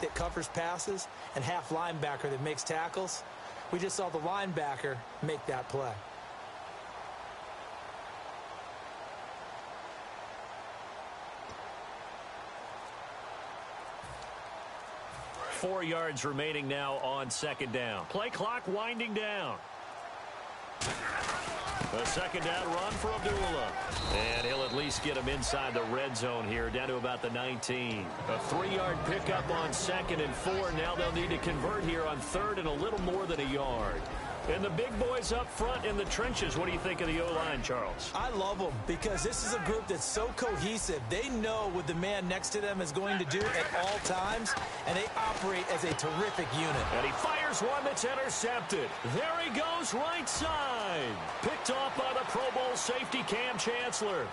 that covers passes and half linebacker that makes tackles. We just saw the linebacker make that play. Four yards remaining now on second down. Play clock winding down. A second down run for Abdullah. And he'll at least get him inside the red zone here, down to about the 19. A 3-yard pickup on second and 4. Now they'll need to convert here on third and a little more than a yard. And the big boys up front in the trenches, what do you think of the O-line, Charles? I love them because this is a group that's so cohesive. They know what the man next to them is going to do at all times, and they operate as a terrific unit. And he fires one that's intercepted. There he goes right side. Picked off by the Pro Bowl safety Cam Chancellor.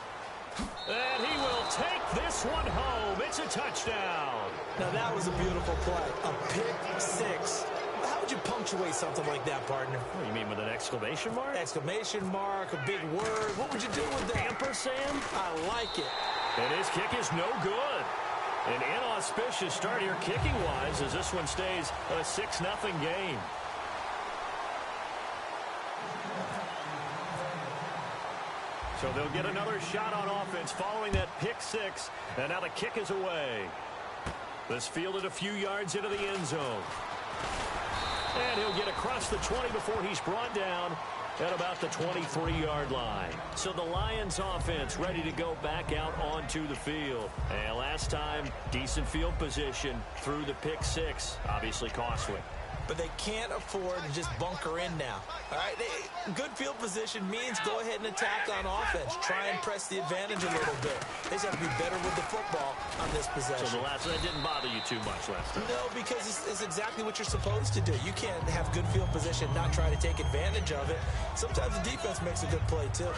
And he will take this one home. It's a touchdown. Now that was a beautiful play. A pick six. How would you punctuate something like that, partner? Oh, you mean with an exclamation mark? Exclamation mark, a big word. What would you do with that? Ampersand? I like it. And his kick is no good. An inauspicious start here kicking-wise as this one stays a 6-0 game. So they'll get another shot on offense following that pick six. And now the kick is away. This fielded a few yards into the end zone. And he'll get across the 20 before he's brought down at about the 23-yard line. So the Lions offense ready to go back out onto the field. And last time, decent field position through the pick six. Obviously costly. But they can't afford to just bunker in now. All right, good field position means go ahead and attack on offense. Try and press the advantage a little bit. They just have to be better with the football on this possession. So that didn't bother you too much last time? No, because it's exactly what you're supposed to do. You can't have good field position, not try to take advantage of it. Sometimes the defense makes a good play, too.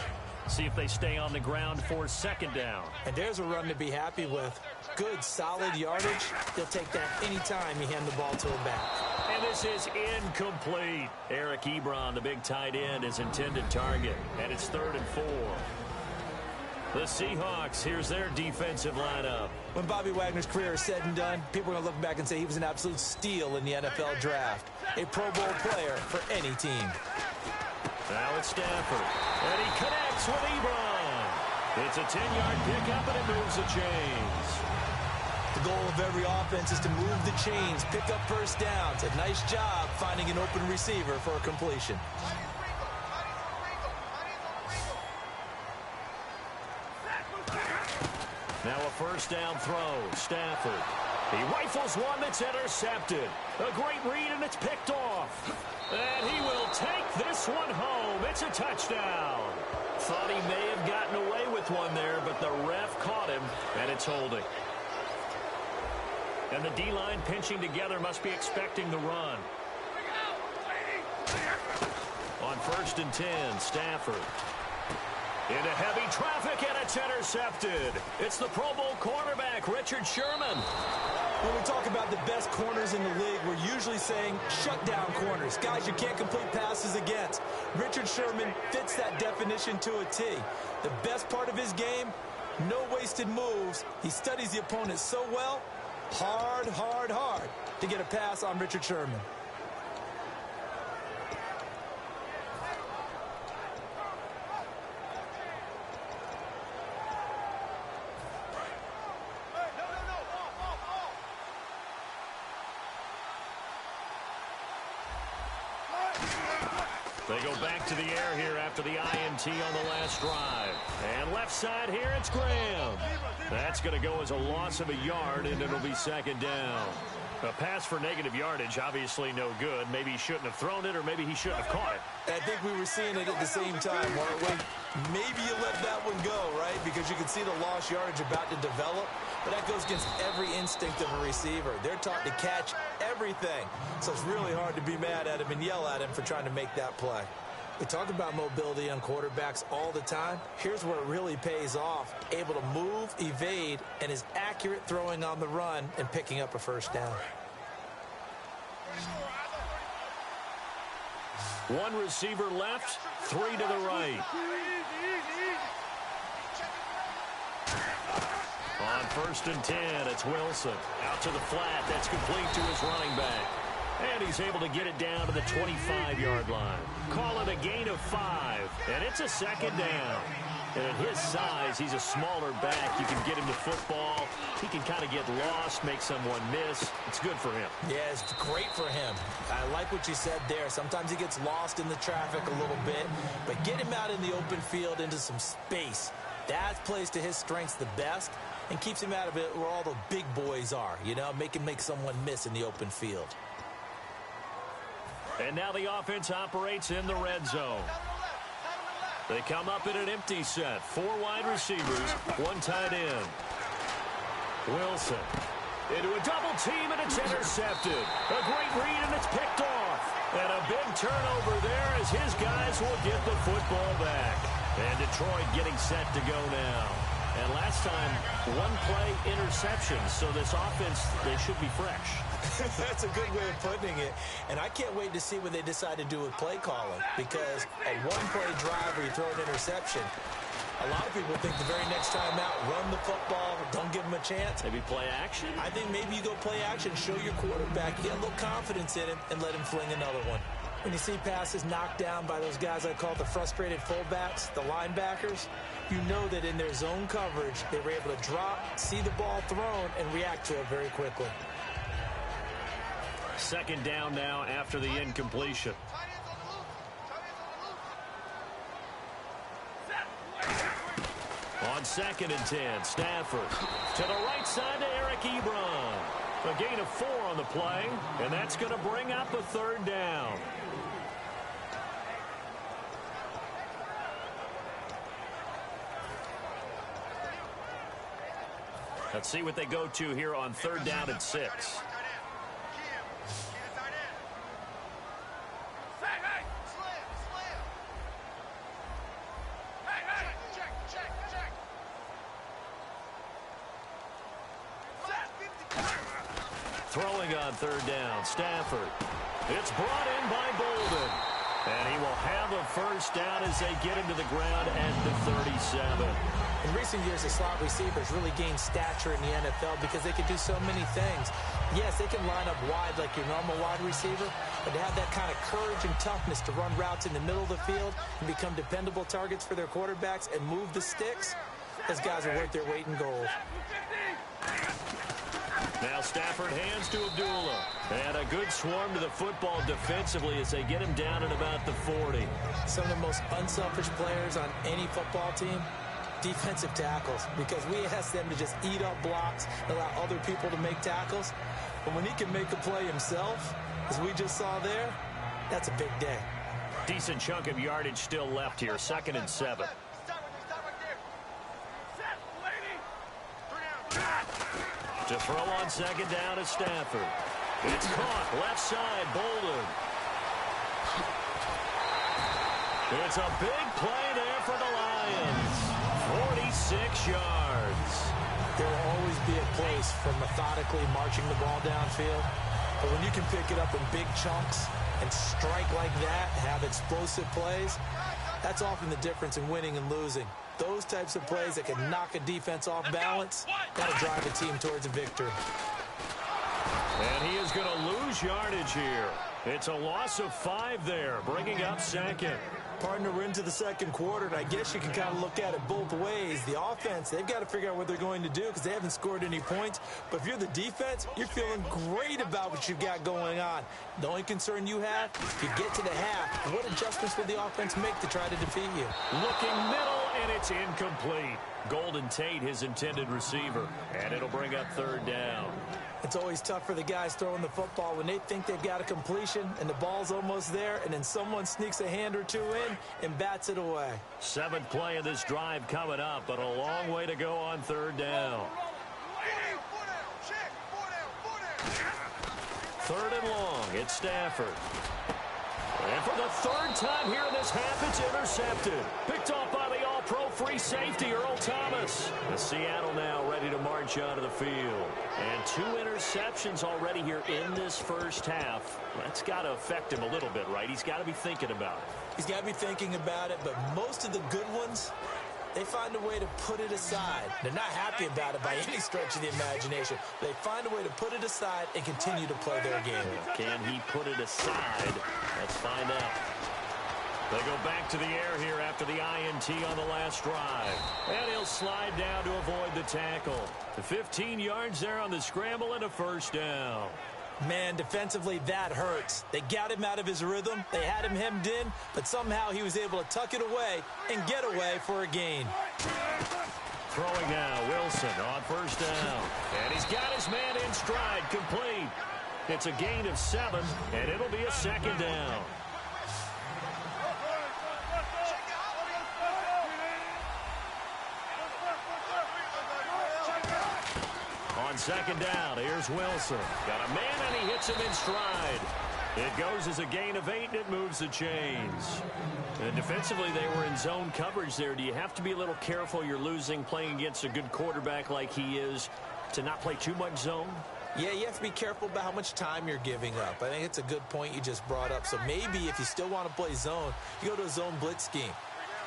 See if they stay on the ground for second down. And there's a run to be happy with. Good, solid yardage. They'll take that anytime you hand the ball to him back. And this is incomplete. Eric Ebron, the big tight end, is intended target. And it's 3rd and 4. The Seahawks, here's their defensive lineup. When Bobby Wagner's career is said and done, people are going to look back and say he was an absolute steal in the NFL draft. A Pro Bowl player for any team. Now it's Stafford. And he connects with Ebron. It's a 10-yard pickup, and it moves the chains. The goal of every offense is to move the chains, pick up first downs. A nice job finding an open receiver for a completion. Now a first down throw. Stafford. He rifles one that's intercepted. A great read, and it's picked off. And he will take this one home. It's a touchdown. Thought he may have gotten away with one there, but the ref caught him, and it's holding. And the D-line pinching together must be expecting the run. On 1st and 10, Stafford. Into heavy traffic, and it's intercepted. It's the Pro Bowl cornerback, Richard Sherman. When we talk about the best corners in the league, we're usually saying shutdown corners. Guys you can't complete passes against. Richard Sherman fits that definition to a T. The best part of his game, no wasted moves. He studies the opponent so well. Hard to get a pass on Richard Sherman. They go back to the air here after the INT on the last drive. And left side here, it's Graham. That's going to go as a loss of a yard, and it'll be second down. A pass for negative yardage, obviously no good. Maybe he shouldn't have thrown it, or maybe he shouldn't have caught it. I think we were seeing it at the same time, weren't we? Maybe you let that one go, right? Because you can see the lost yardage about to develop. But that goes against every instinct of a receiver. They're taught to catch everything. So it's really hard to be mad at him and yell at him for trying to make that play. We talk about mobility on quarterbacks all the time. Here's where it really pays off. Able to move, evade, and is accurate throwing on the run and picking up a first down. One receiver left, 3 to the right. On 1st and 10, it's Wilson. Out to the flat. That's complete to his running back. And he's able to get it down to the 25-yard line. Call it a gain of 5, and it's a 2nd down. And at his size, he's a smaller back. You can get him to football. He can kind of get lost, make someone miss. It's good for him. Yeah, it's great for him. I like what you said there. Sometimes he gets lost in the traffic a little bit, but get him out in the open field into some space. That plays to his strengths the best and keeps him out of it where all the big boys are, you know, make someone miss in the open field. And now the offense operates in the red zone. They come up in an empty set. 4 wide receivers, 1 tight end. Wilson into a double team, and it's intercepted. A great read, and it's picked off. And a big turnover there as his guys will get the football back. And Detroit getting set to go now. And last time, 1-play interception. So this offense, they should be fresh. That's a good way of putting it. And I can't wait to see what they decide to do with play calling. Because a 1-play drive where you throw an interception, a lot of people think the very next time out, run the football, don't give them a chance. Maybe play action? I think maybe you go play action, show your quarterback, get a little confidence in him, and let him fling another one. When you see passes knocked down by those guys I call the frustrated fullbacks, the linebackers, you know that in their zone coverage, they were able to drop, see the ball thrown, and react to it very quickly. 2nd down now after the incompletion. On 2nd and 10, Stafford to the right side to Eric Ebron. A gain of 4 on the play, and that's going to bring up a 3rd down. Let's see what they go to here on 3rd down and 6. Throwing on 3rd down, Stafford. It's brought in by Bolden. And he will have a 1st down as they get him to the ground at the 37. In recent years, the slot receivers really gained stature in the NFL because they can do so many things. Yes, they can line up wide like your normal wide receiver, but to have that kind of courage and toughness to run routes in the middle of the field and become dependable targets for their quarterbacks and move the sticks, those guys are worth their weight in gold. Now Stafford hands to Abdullah. And a good swarm to the football defensively as they get him down at about the 40. Some of the most unselfish players on any football team, defensive tackles, because we ask them to just eat up blocks, allow other people to make tackles. But when he can make a play himself, as we just saw there, that's a big day. Decent chunk of yardage still left here. 2nd and 7. To throw on 2nd down is Stafford. It's caught left side, Bolden. It's a big play there for the Lions. 46 yards. There will always be a place for methodically marching the ball downfield. But when you can pick it up in big chunks and strike like that, have explosive plays, that's often the difference in winning and losing. Those types of plays that can knock a defense off balance, got to drive a team towards a victory. And he is going to lose yardage here. It's a loss of 5 there, bringing up 2nd. Partner, we're into the 2nd quarter, and I guess you can kind of look at it both ways. The offense, they've got to figure out what they're going to do because they haven't scored any points. But if you're the defense, you're feeling great about what you've got going on. The only concern you have, if you get to the half, what adjustments will the offense make to try to defeat you? Looking middle, and it's incomplete. Golden Tate, his intended receiver, and it'll bring up 3rd down. It's always tough for the guys throwing the football when they think they've got a completion and the ball's almost there, and then someone sneaks a hand or two in and bats it away. 7th play of this drive coming up, but a long way to go on 3rd down. 3rd and long, it's Stafford. And for the 3rd time here in this half, it's intercepted. Picked off by the all-pro free safety, Earl Thomas. The Seattle now ready to march out of the field. And 2 interceptions already here in this first half. That's got to affect him a little bit, right? He's got to be thinking about it. He's got to be thinking about it, but most of the good ones they find a way to put it aside. They're not happy about it by any stretch of the imagination. They find a way to put it aside and continue to play their game. Can he put it aside? Let's find out. They go back to the air here after the INT on the last drive. And he'll slide down to avoid the tackle. The 15 yards there on the scramble and a first down. Man, defensively, that hurts. They got him out of his rhythm. They had him hemmed in, but somehow he was able to tuck it away and get away for a gain. Throwing now, Wilson on first down. And he's got his man in stride, complete. It's a gain of 7, and it'll be a second down. On second down, here's Wilson. Got a man, and he hits him in stride. It goes as a gain of 8, and it moves the chains. And defensively, they were in zone coverage there. Do you have to be a little careful? You're losing playing against a good quarterback like he is to not play too much zone? Yeah, you have to be careful about how much time you're giving up. I think it's a good point you just brought up. So maybe if you still want to play zone, you go to a zone blitz scheme.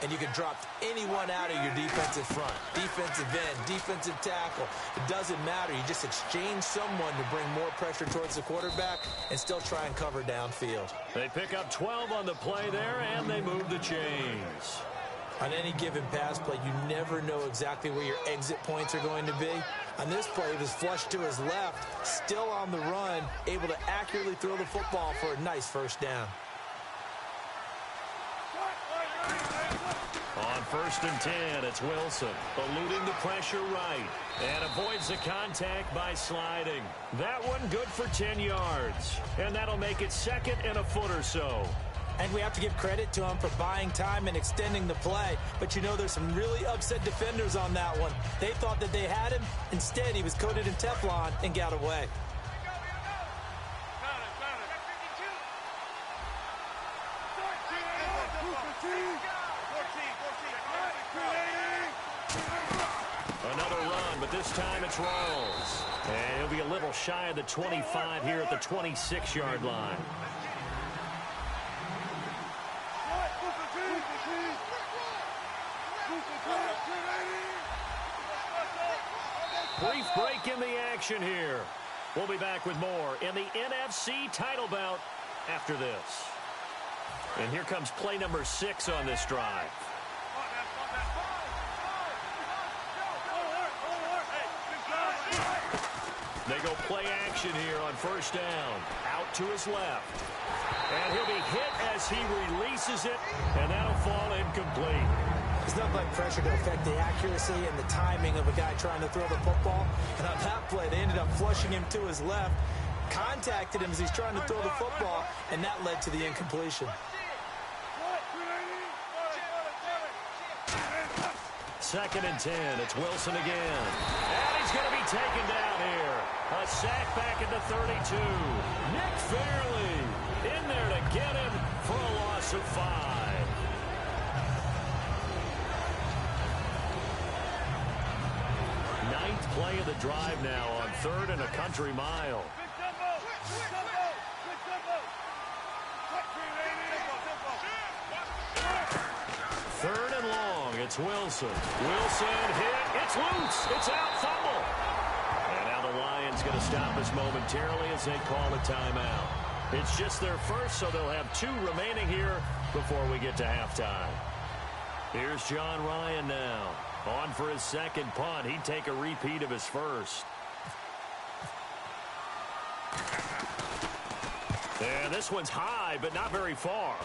And you can drop anyone out of your defensive front, defensive end, defensive tackle. It doesn't matter. You just exchange someone to bring more pressure towards the quarterback and still try and cover downfield. They pick up 12 on the play there, and they move the chains. On any given pass play, you never know exactly where your exit points are going to be. On this play, it was flushed to his left, still on the run, able to accurately throw the football for a nice first down. On first and 10, it's Wilson, eluding the pressure right, and avoids the contact by sliding. That one good for 10 yards, and that'll make it second and a foot or so. And we have to give credit to him for buying time and extending the play. But you know, there's some really upset defenders on that one. They thought that they had him. Instead, he was coated in Teflon and got away. Another run, but this time it's Rawls. And he'll be a little shy of the 25 here at the 26-yard line. Brief break in the action here. We'll be back with more in the NFC title bout after this. And here comes play number 6 on this drive. They go play action here on first down. Out to his left. And he'll be hit as he releases it, and that'll fall incomplete. There's nothing like pressure to affect the accuracy and the timing of a guy trying to throw the football. And on that play, they ended up flushing him to his left, contacted him as he's trying to throw the football, and that led to the incompletion. Second and 10. It's Wilson again. And he's going to be taken down here. A sack back at the 32. Nick Fairley in there to get him for a loss of 5. Ninth play of the drive now on 3rd and a country mile. Third and long, it's Wilson. Wilson hit, it's loose, it's out, fumble. And now the Lions going to stop us momentarily as they call a timeout. It's just their first, so they'll have 2 remaining here before we get to halftime. Here's John Ryan now. On for his second punt. He'd take a repeat of his first. And this one's high, but not very far.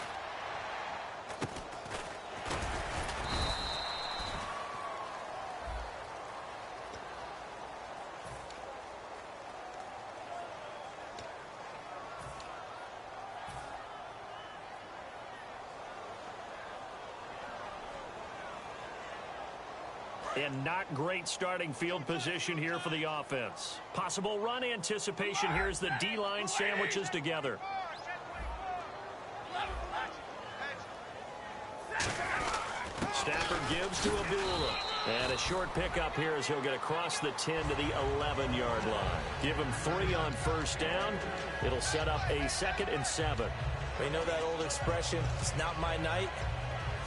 And not great starting field position here for the offense. Possible run anticipation here as the D-line sandwiches together. Stafford gives to Abdullah. And a short pickup here as he'll get across the 10 to the 11-yard line. Give him 3 on first down. It'll set up a 2nd and 7. You know that old expression, it's not my night?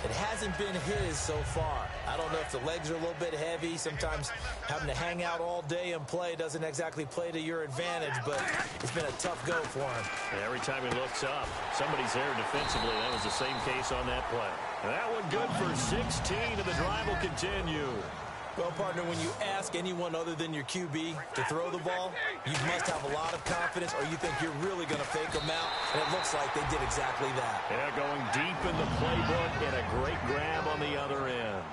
It hasn't been his so far. I don't know if the legs are a little bit heavy. Sometimes having to hang out all day and play doesn't exactly play to your advantage, but it's been a tough go for him. And every time he looks up, somebody's there defensively. That was the same case on that play. And that one good for 16, and the drive will continue. Well, partner, when you ask anyone other than your QB to throw the ball, you must have a lot of confidence, or you think you're really going to fake them out, and it looks like they did exactly that. Yeah, going deep in the playbook and a great grab on the other end.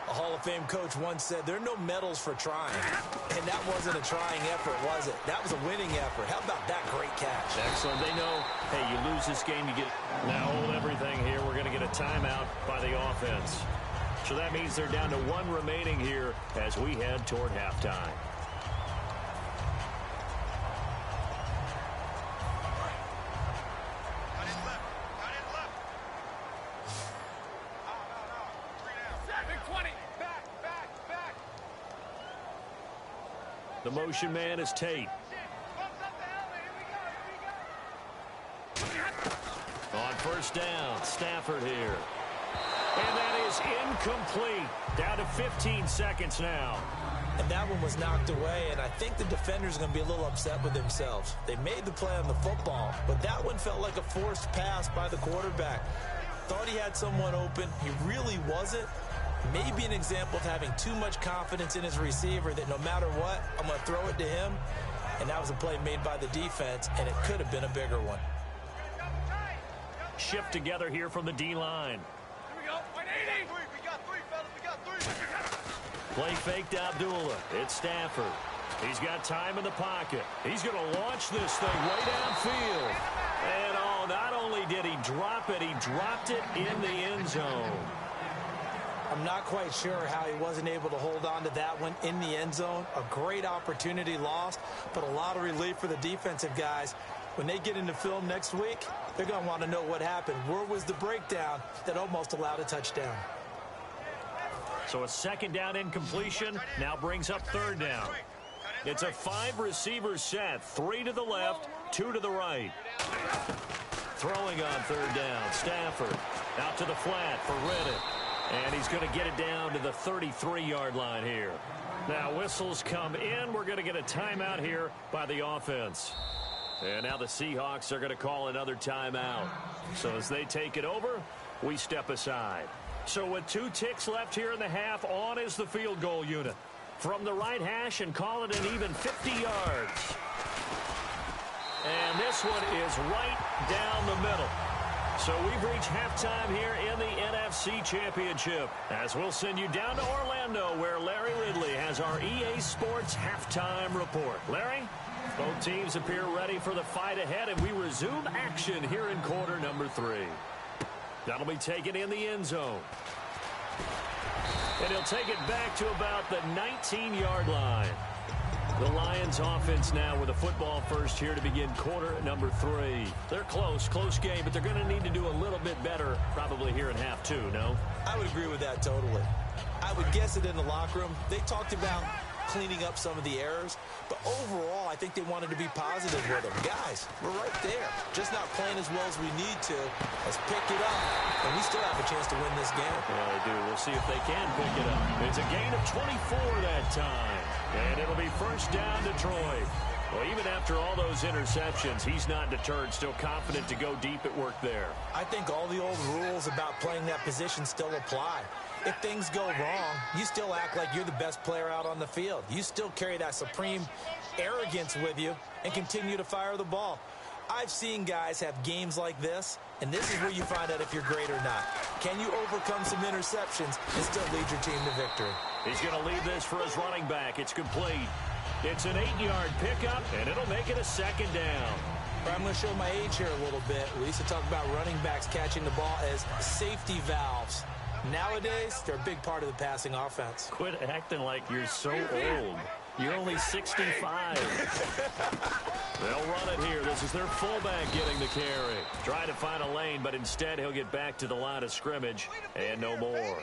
A Hall of Fame coach once said, there are no medals for trying. And that wasn't a trying effort, was it? That was a winning effort. How about that great catch? Excellent. They know, hey, you lose this game, you get... Now hold everything here. We're going to get a timeout by the offense. So that means they're down to one remaining here as we head toward halftime. The motion man is Tate. On first down, Stafford here. And that is incomplete. Down to 15 seconds now. And that one was knocked away, and I think the defenders are going to be a little upset with themselves. They made the play on the football, but that one felt like a forced pass by the quarterback. Thought he had someone open. He really wasn't. Maybe an example of having too much confidence in his receiver that no matter what, I'm going to throw it to him. And that was a play made by the defense, and it could have been a bigger one. Shift together here from the D-line. Play faked Abdullah. It's Stafford. He's got time in the pocket. He's going to launch this thing way downfield. And, oh, not only did he drop it, he dropped it in the end zone. I'm not quite sure how he wasn't able to hold on to that one in the end zone. A great opportunity lost, but a lot of relief for the defensive guys. When they get into film next week, they're going to want to know what happened. Where was the breakdown that almost allowed a touchdown? So a second down incompletion now brings up third down. It's a 5-receiver set, 3 to the left, 2 to the right. Throwing on third down, Stafford out to the flat for Riddick. And he's going to get it down to the 33-yard line here. Now whistles come in. We're going to get a timeout here by the offense. And now the Seahawks are going to call another timeout. So as they take it over, we step aside. So with 2 ticks left here in the half, on is the field goal unit. From the right hash and call it an even 50 yards. And this one is right down the middle. So we've reached halftime here in the NFC Championship, as we'll send you down to Orlando, where Larry Ridley has our EA Sports halftime report. Larry? Both teams appear ready for the fight ahead, and we resume action here in quarter number 3. That'll be taken in the end zone. And he'll take it back to about the 19-yard line. The Lions offense now with a football first here to begin quarter number 3. They're close game, but they're going to need to do a little bit better probably here in half 2, no? I would agree with that totally. I would guess it in the locker room. They talked about cleaning up some of the errors, but overall I think they wanted to be positive with them. Guys, we're right there, just not playing as well as we need to. Let's pick it up, and we still have a chance to win this game. Yeah, they do. We'll see if they can pick it up. It's a gain of 24 that time, and it'll be first down Detroit. Well, even after all those interceptions, he's not deterred, still confident to go deep at work there. I think all the old rules about playing that position still apply. If things go wrong, you still act like you're the best player out on the field. You still carry that supreme arrogance with you and continue to fire the ball. I've seen guys have games like this, and this is where you find out if you're great or not. Can you overcome some interceptions and still lead your team to victory? He's going to lead this for his running back. It's complete. It's an 8-yard pickup, and it'll make it a second down. I'm going to show my age here a little bit. We used to talk about running backs catching the ball as safety valves. Nowadays, they're a big part of the passing offense. Quit acting like you're so old. You're only 65. They'll run it here. This is their fullback getting the carry. Try to find a lane, but instead he'll get back to the line of scrimmage and no more.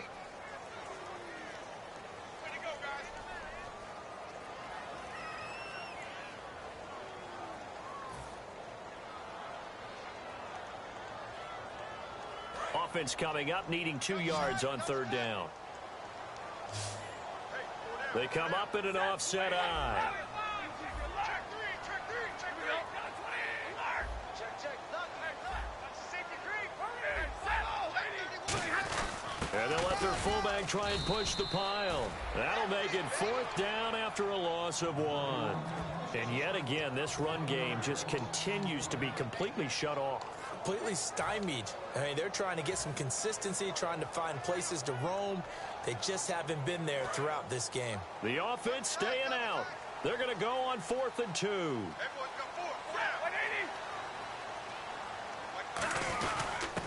offense coming up, needing 2 yards on third down. They come up in an offset eye. And they'll let their fullback try and push the pile. That'll make it 4th down after a loss of 1. And yet again, this run game just continues to be completely shut off. Completely stymied. I mean, they're trying to get some consistency, trying to find places to roam. They just haven't been there throughout this game. The offense staying out. They're going to go on 4th and 2.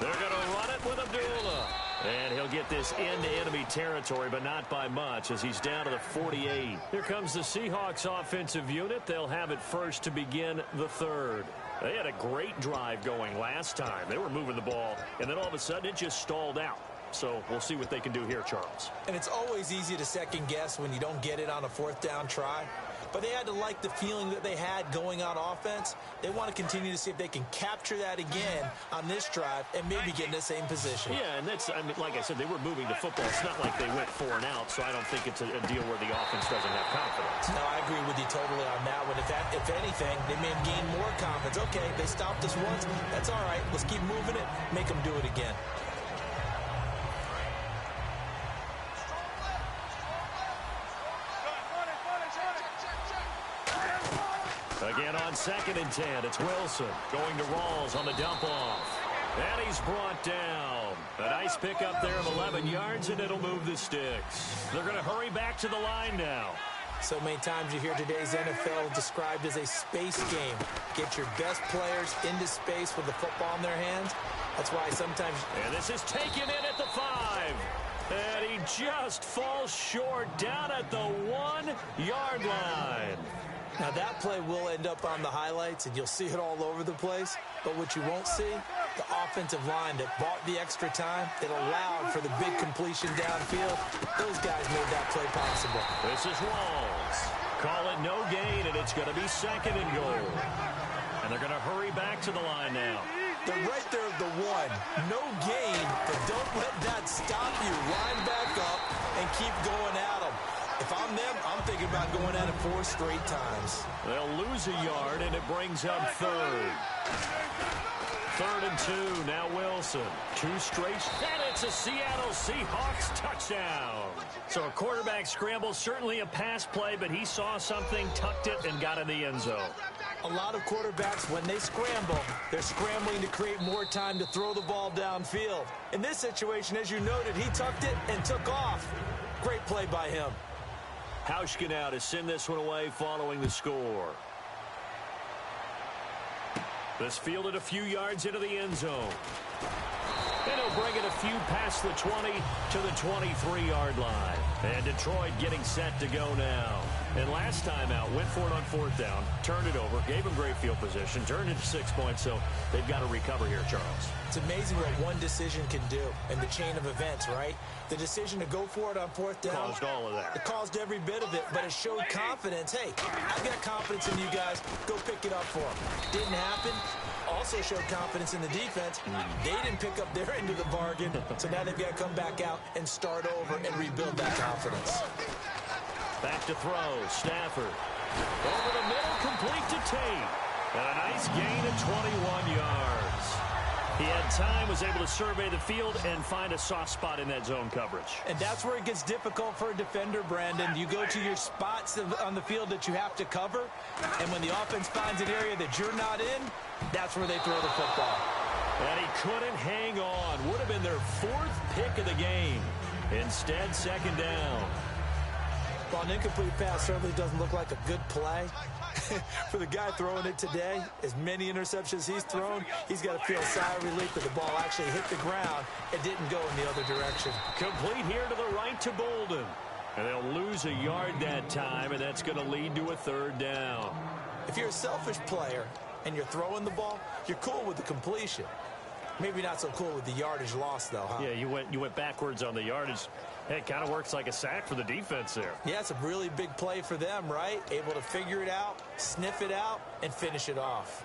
They're going to run it with Abdullah. And he'll get this into enemy territory, but not by much, as he's down to the 48. Here comes the Seahawks offensive unit. They'll have it first to begin the 3rd. They had a great drive going last time. They were moving the ball, and then all of a sudden it just stalled out. So we'll see what they can do here, Charles. And it's always easy to second guess when you don't get it on a 4th down try. But they had to like the feeling that they had going on offense. They want to continue to see if they can capture that again on this drive and maybe get in the same position. Yeah, and that's, I mean, like I said, they were moving the football. It's not like they went 4 and out, so I don't think it's a deal where the offense doesn't have confidence. No, I agree with you totally on that one. If anything, they may gain more confidence. Okay, they stopped us once. That's all right. Let's keep moving it. Make them do it again. Again on 2nd and 10, it's Wilson going to Rawls on the dump-off. And he's brought down. A nice pickup there of 11 yards, and it'll move the sticks. They're going to hurry back to the line now. So many times you hear today's NFL described as a space game. Get your best players into space with the football in their hands. That's why sometimes... And this is taken in at the 5. And he just falls short down at the 1-yard line. Now, that play will end up on the highlights, and you'll see it all over the place. But what you won't see, the offensive line that bought the extra time, that allowed for the big completion downfield, those guys made that play possible. This is Rawls. Call it no gain, and it's going to be 2nd and goal. And they're going to hurry back to the line now. They're right there at the 1. No gain, but don't let that stop you. Line back up and keep going at them. If I'm them, I'm thinking about going at it 4 straight times. They'll lose a yard, and it brings up 3rd. 3rd and 2, now Wilson. 2 straight, and it's a Seattle Seahawks touchdown. So a quarterback scramble, certainly a pass play, but he saw something, tucked it, and got in the end zone. A lot of quarterbacks, when they scramble, they're scrambling to create more time to throw the ball downfield. In this situation, as you noted, he tucked it and took off. Great play by him. Hauschka now to send this one away following the score. This fielded a few yards into the end zone. And he'll bring it a few past the 20 to the 23-yard line. And Detroit getting set to go now. And last time out, went for it on 4th down, turned it over, gave them great field position, turned it to 6 points, so they've got to recover here, Charles. It's amazing what one decision can do in the chain of events, right? The decision to go for it on 4th down. Caused all of that. It caused every bit of it, but it showed confidence. Hey, I've got confidence in you guys. Go pick it up for them. Didn't happen. Also showed confidence in the defense. They didn't pick up their end of the bargain, so now they've got to come back out and start over and rebuild that confidence. Back to throw, Stafford. Over the middle, complete to Tate. And a nice gain of 21 yards. He had time, was able to survey the field and find a soft spot in that zone coverage. And that's where it gets difficult for a defender, Brandon. You go to your spots on the field that you have to cover, and when the offense finds an area that you're not in, that's where they throw the football. And he couldn't hang on. Would have been their 4th pick of the game. Instead, 2nd down. Well, an incomplete pass certainly doesn't look like a good play. For the guy throwing it today, as many interceptions he's thrown, he's got to feel a sigh of relief that the ball actually hit the ground and didn't go in the other direction. Complete here to the right to Bolden. And they'll lose a yard that time, and that's going to lead to a 3rd down. If you're a selfish player and you're throwing the ball, you're cool with the completion. Maybe not so cool with the yardage loss, though, huh? Yeah, you went backwards on the yardage. It kind of works like a sack for the defense there. Yeah, it's a really big play for them, right? Able to figure it out, sniff it out, and finish it off.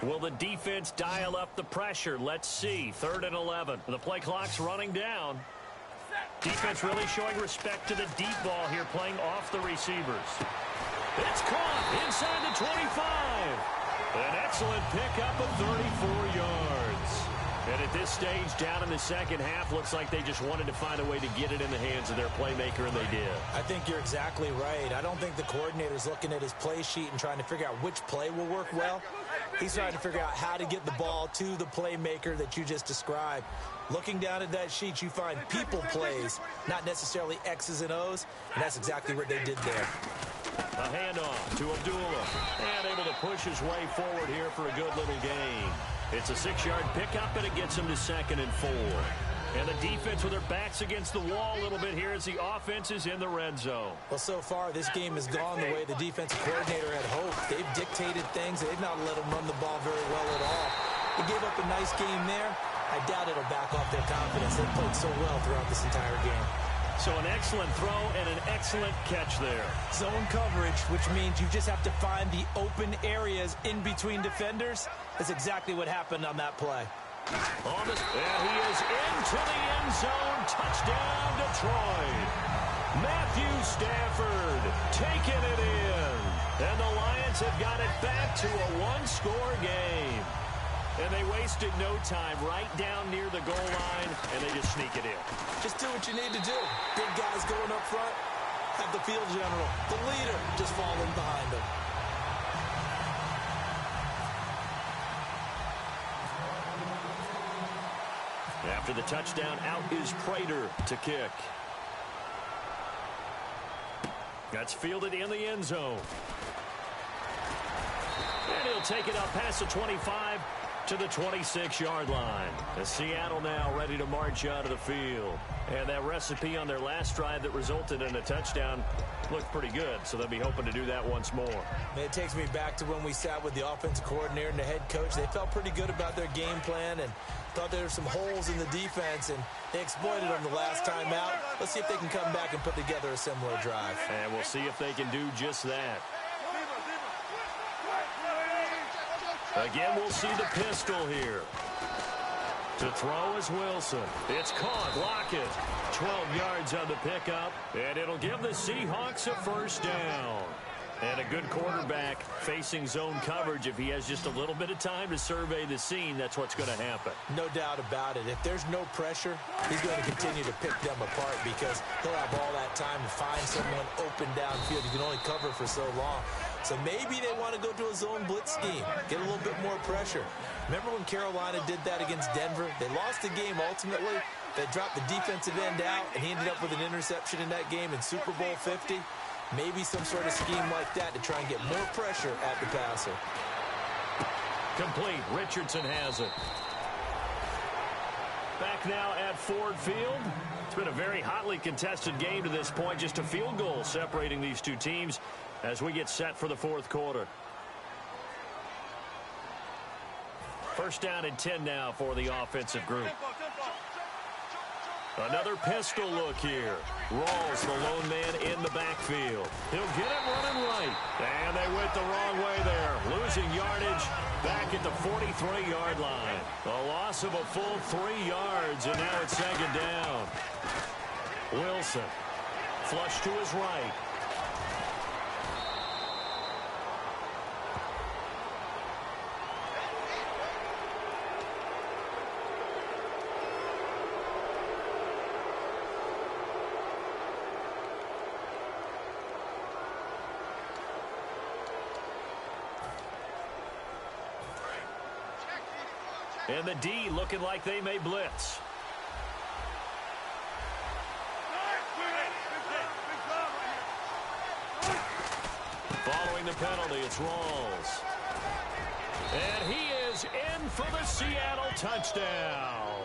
Will the defense dial up the pressure? Let's see. 3rd and 11. The play clock's running down. Defense really showing respect to the deep ball here, playing off the receivers. It's caught inside the 25. An excellent pickup of 34 yards. And at this stage, down in the second half, looks like they just wanted to find a way to get it in the hands of their playmaker, and they did. I think you're exactly right. I don't think the coordinator's looking at his play sheet and trying to figure out which play will work well. He's trying to figure out how to get the ball to the playmaker that you just described. Looking down at that sheet, you find people plays, not necessarily X's and O's, and that's exactly what they did there. A handoff to Abdullah, and able to push his way forward here for a good little gain. It's a 6-yard pickup, and it gets him to 2nd and 4. And the defense with their backs against the wall a little bit here as the offense is in the red zone. Well, so far, this game has gone the way the defensive coordinator had hoped. They've dictated things. They've not let them run the ball very well at all. They gave up a nice game there. I doubt it'll back off their confidence. They played so well throughout this entire game. So an excellent throw and an excellent catch there. Zone coverage, which means you just have to find the open areas in between defenders. That's exactly what happened on that play. And he is into the end zone. Touchdown, Detroit. Matthew Stafford taking it in. And the Lions have got it back to a one-score game. And they wasted no time right down near the goal line, and they just sneak it in. Just do what you need to do. Big guys going up front. Have the field general, the leader, just falling behind them. After the touchdown, out is Prater to kick. That's fielded in the end zone. And he'll take it up past the 25 to the 26-yard line. And Seattle now ready to march out of the field. And that recipe on their last drive that resulted in a touchdown looked pretty good, so they'll be hoping to do that once more. It takes me back to when we sat with the offensive coordinator and the head coach. They felt pretty good about their game plan and thought there were some holes in the defense, and they exploited them the last time out. Let's see if they can come back and put together a similar drive. And we'll see if they can do just that. Again, we'll see the pistol here. To throw is Wilson. It's caught. Lockett. 12 yards on the pickup. And it'll give the Seahawks a first down. And a good quarterback facing zone coverage. If he has just a little bit of time to survey the scene, that's what's going to happen. No doubt about it. If there's no pressure, he's going to continue to pick them apart because he'll have all that time to find someone open downfield. You can only cover for so long. So maybe they want to go to a zone blitz scheme, get a little bit more pressure. Remember when Carolina did that against Denver? They lost the game ultimately. They dropped the defensive end out, and he ended up with an interception in that game in Super Bowl 50. Maybe some sort of scheme like that to try and get more pressure at the passer. Complete. Richardson has it. Back now at Ford Field. It's been a very hotly contested game to this point. Just a field goal separating these two teams as we get set for the fourth quarter. First down and 10 now for the offensive group. Another pistol look here. Rawls, the lone man in the backfield. He'll get it running right. And they went the wrong way there. Losing yardage back at the 43-yard line. A loss of a full 3 yards, and now it's second down. Wilson, flush to his right. And the D looking like they may blitz. Following the penalty, it's Rawls. And he is in for the Seattle touchdown.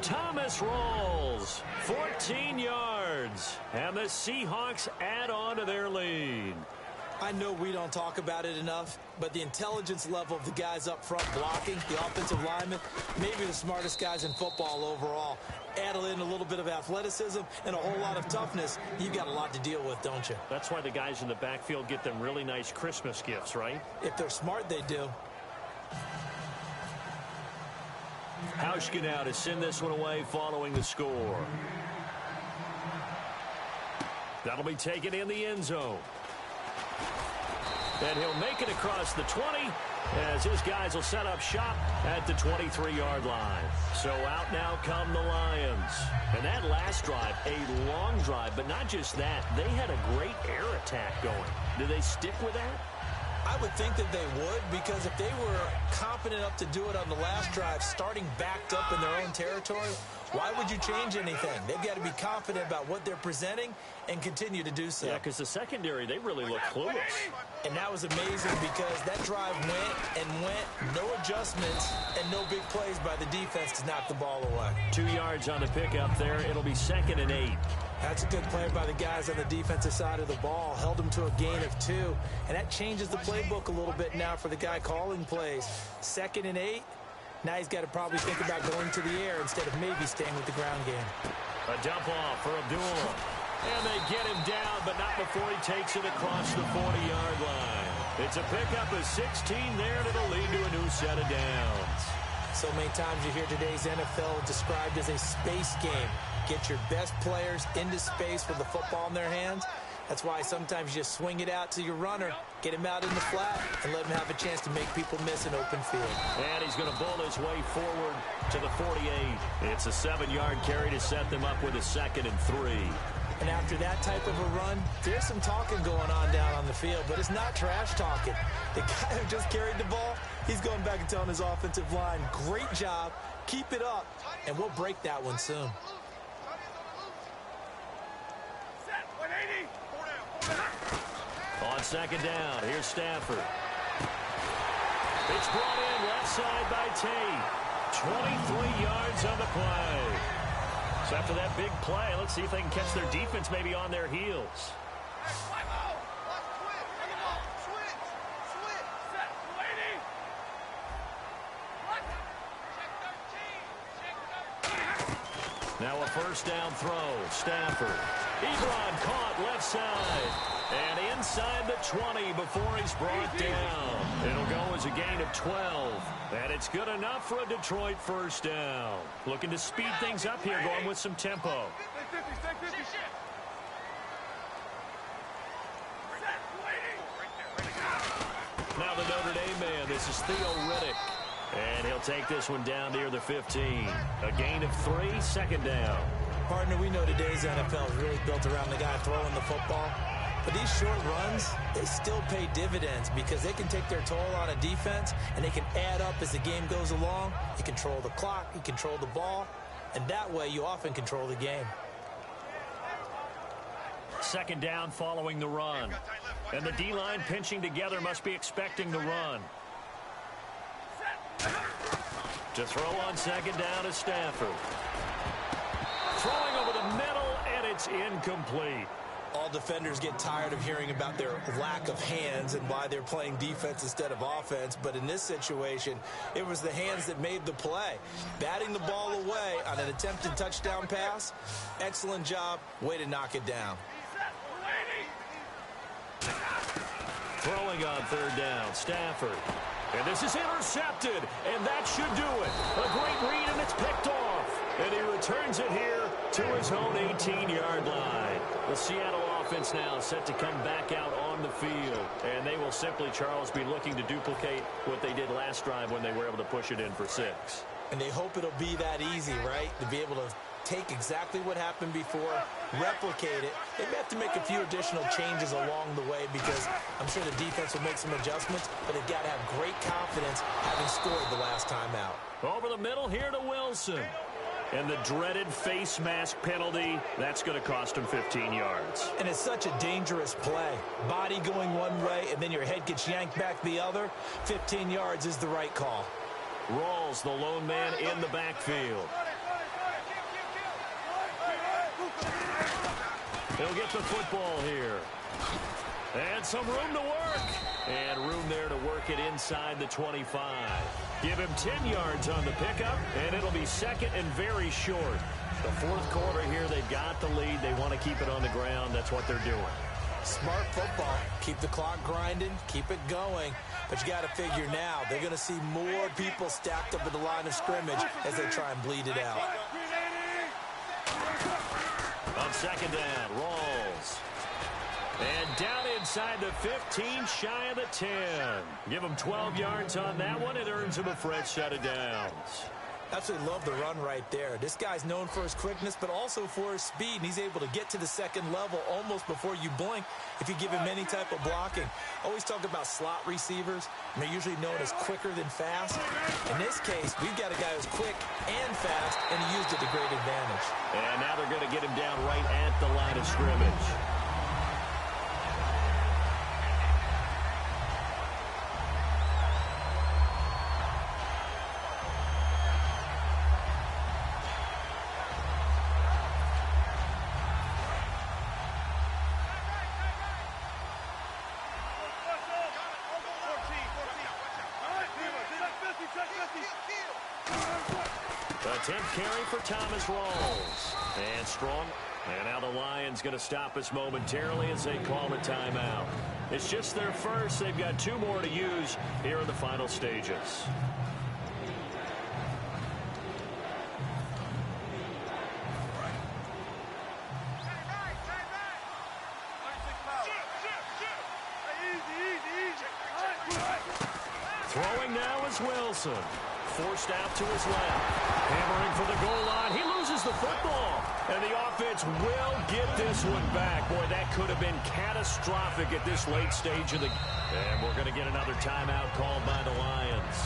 Thomas Rawls, 14 yards. And the Seahawks add on to their lead. I know we don't talk about it enough, but the intelligence level of the guys up front blocking, the offensive linemen, maybe the smartest guys in football overall. Add in a little bit of athleticism and a whole lot of toughness. You've got a lot to deal with, don't you? That's why the guys in the backfield get them really nice Christmas gifts, right? If they're smart, they do. Hauschka now to send this one away following the score. That'll be taken in the end zone. And he'll make it across the 20 as his guys will set up shop at the 23-yard line. So out now come the Lions. And that last drive, a long drive, but not just that. They had a great air attack going. Do they stick with that? I would think that they would, because if they were confident enough to do it on the last drive, starting backed up in their own territory, why would you change anything? They've got to be confident about what they're presenting and continue to do so. Yeah, because the secondary, they really look clueless. And that was amazing because that drive went, no adjustments, and no big plays by the defense to knock the ball away. 2 yards on the pickup there. It'll be 2nd and 8. That's a good play by the guys on the defensive side of the ball. Held them to a gain of 2. And that changes the playbook a little bit now for the guy calling plays. 2nd and 8. Now he's got to probably think about going to the air instead of maybe staying with the ground game. A dump off for Abdullah. And they get him down, but not before he takes it across the 40-yard line. It's a pickup of 16 there, and it'll lead to a new set of downs. So many times you hear today's NFL described as a space game. Get your best players into space with the football in their hands. That's why sometimes you just swing it out to your runner, get him out in the flat, and let him have a chance to make people miss an open field. And he's going to bull his way forward to the 48. It's a 7-yard carry to set them up with a 2nd and 3. And after that type of a run, there's some talking going on down on the field, but it's not trash talking. The guy who just carried the ball, he's going back and telling his offensive line, great job, keep it up, and we'll break that one soon. On 2nd down, here's Stafford. It's brought in left side by Tate. 23 yards on the play. So after that big play, let's see if they can catch their defense maybe on their heels. Now a 1st down throw. Stafford. Ebron caught left side. And inside the 20 before he's brought down. It'll go as a gain of 12. And it's good enough for a Detroit 1st down. Looking to speed things up here, going with some tempo. Now the Notre Dame man, this is Theo Riddick. And he'll take this one down near the 15. A gain of 3, 2nd down. Partner, we know today's NFL is really built around the guy throwing the football. But these short runs, they still pay dividends because they can take their toll on a defense and they can add up as the game goes along. You control the clock, you control the ball, and that way you often control the game. 2nd down following the run. And the D-line pinching together must be expecting the run. To throw on 2nd down is Stafford. Throwing over the middle, and it's incomplete. All defenders get tired of hearing about their lack of hands and why they're playing defense instead of offense. But in this situation, it was the hands that made the play. Batting the ball away on an attempted touchdown pass. Excellent job. Way to knock it down. Throwing on 3rd down, Stafford. And this is intercepted, and that should do it. A great read, and it's picked off. And he returns it here to his own 18-yard line. The Seattle offense now set to come back out on the field. And they will simply, Charles, be looking to duplicate what they did last drive when they were able to push it in for 6. And they hope it'll be that easy, right? To be able to take exactly what happened before, replicate it. They may have to make a few additional changes along the way because I'm sure the defense will make some adjustments, but they've got to have great confidence having scored the last time out. Over the middle here to Wilson. And the dreaded face mask penalty, that's going to cost him 15 yards. And it's such a dangerous play. Body going one way, and then your head gets yanked back the other. 15 yards is the right call. Rawls, the lone man in the backfield. He'll get the football here. And some room to work. And room there to work it inside the 25. Give him 10 yards on the pickup, and it'll be 2nd and very short. The 4th quarter here, they've got the lead. They want to keep it on the ground. That's what they're doing. Smart football. Keep the clock grinding. Keep it going. But you got to figure now, they're going to see more people stacked up at the line of scrimmage as they try and bleed it out. On second down, Rawls. And down inside the 15, shy of the 10. Give him 12 yards on that one. It earns him a fresh set of downs. Absolutely love the run right there. This guy's known for his quickness, but also for his speed. And he's able to get to the second level almost before you blink if you give him any type of blocking. Always talk about slot receivers, and they're usually known as quicker than fast. In this case, we've got a guy who's quick and fast, and he used it to great advantage. And now they're going to get him down right at the line of scrimmage. The 10th carry for Thomas Rawls. And Strong. And now the Lions going to stop us momentarily as they call a timeout. It's just their first. They've got 2 more to use here in the final stages. Throwing now is Wilson. Forced out to his left. Hammering for the goal line. He loses the football. And the offense will get this one back. Boy, that could have been catastrophic at this late stage of the game. And we're going to get another timeout called by the Lions.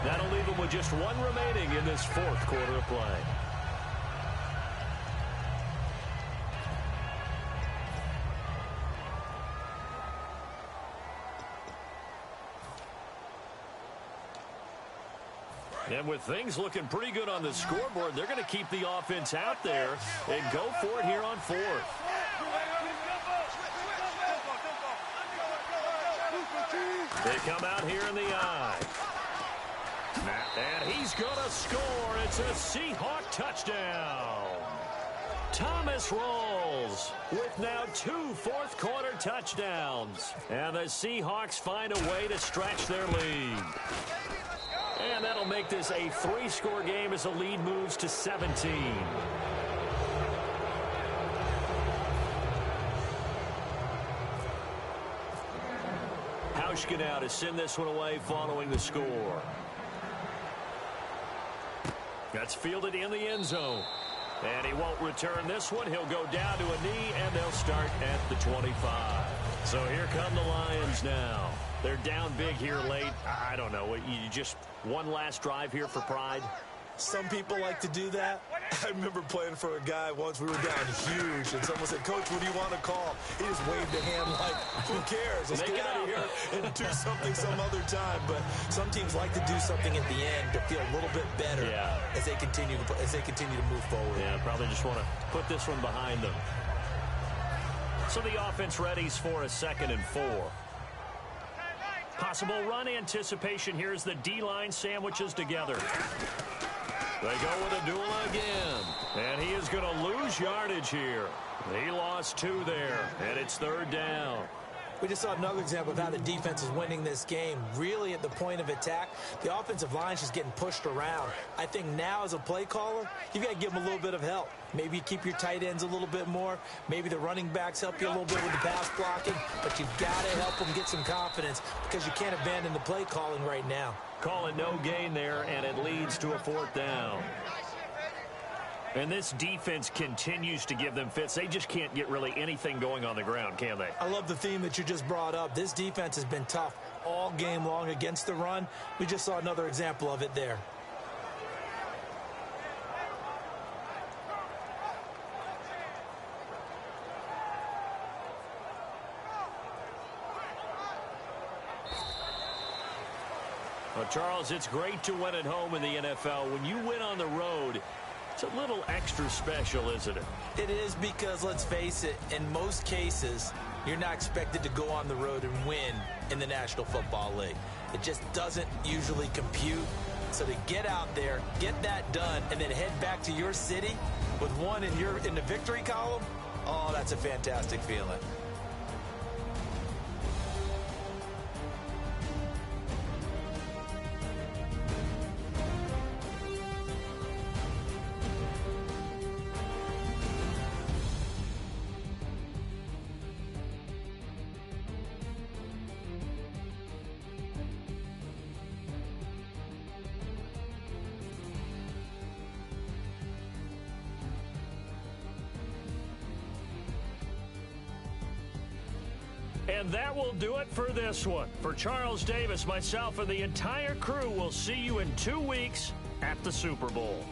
That'll leave them with just 1 remaining in this 4th quarter of play. And with things looking pretty good on the scoreboard, they're going to keep the offense out there and go for it here on 4th. They come out here in the eye. And he's going to score. It's a Seahawk touchdown. Thomas Rawls with now 2 fourth-quarter touchdowns. And the Seahawks find a way to stretch their lead. And that'll make this a 3-score game as the lead moves to 17. Hauschka now to send this one away following the score. That's fielded in the end zone. And he won't return this one. He'll go down to a knee, and they'll start at the 25. So here come the Lions now. They're down big here late. I don't know. You just one last drive here for pride? Some people like to do that. I remember playing for a guy once. We were down huge, and someone said, "Coach, what do you want to call?" He just waved a hand like, "Who cares? Let's get out of here and do something some other time." But some teams like to do something at the end to feel a little bit better as they continue to move forward. Yeah, probably just want to put this one behind them. So the offense readies for a 2nd and 4. Possible run anticipation here as the D-line sandwiches together. They go with Abdullah again. And he is going to lose yardage here. He lost 2 there, and it's 3rd down. We just saw another example of how the defense is winning this game. Really at the point of attack, the offensive line's just getting pushed around. I think now as a play caller, you've got to give them a little bit of help. Maybe you keep your tight ends a little bit more. Maybe the running backs help you a little bit with the pass blocking. But you've got to help them get some confidence because you can't abandon the play calling right now. Calling no gain there, and it leads to a 4th down. And this defense continues to give them fits. They just can't get really anything going on the ground, can they? I love the theme that you just brought up. This defense has been tough all game long against the run. We just saw another example of it there. Well, Charles, it's great to win at home in the NFL. When you win on the road, it's a little extra special, isn't it? It is because, let's face it, in most cases, you're not expected to go on the road and win in the National Football League. It just doesn't usually compute. So to get out there, get that done, and then head back to your city with 1 in the victory column, oh, that's a fantastic feeling. And that will do it for this one. For Charles Davis, myself, and the entire crew, we'll see you in 2 weeks at the Super Bowl.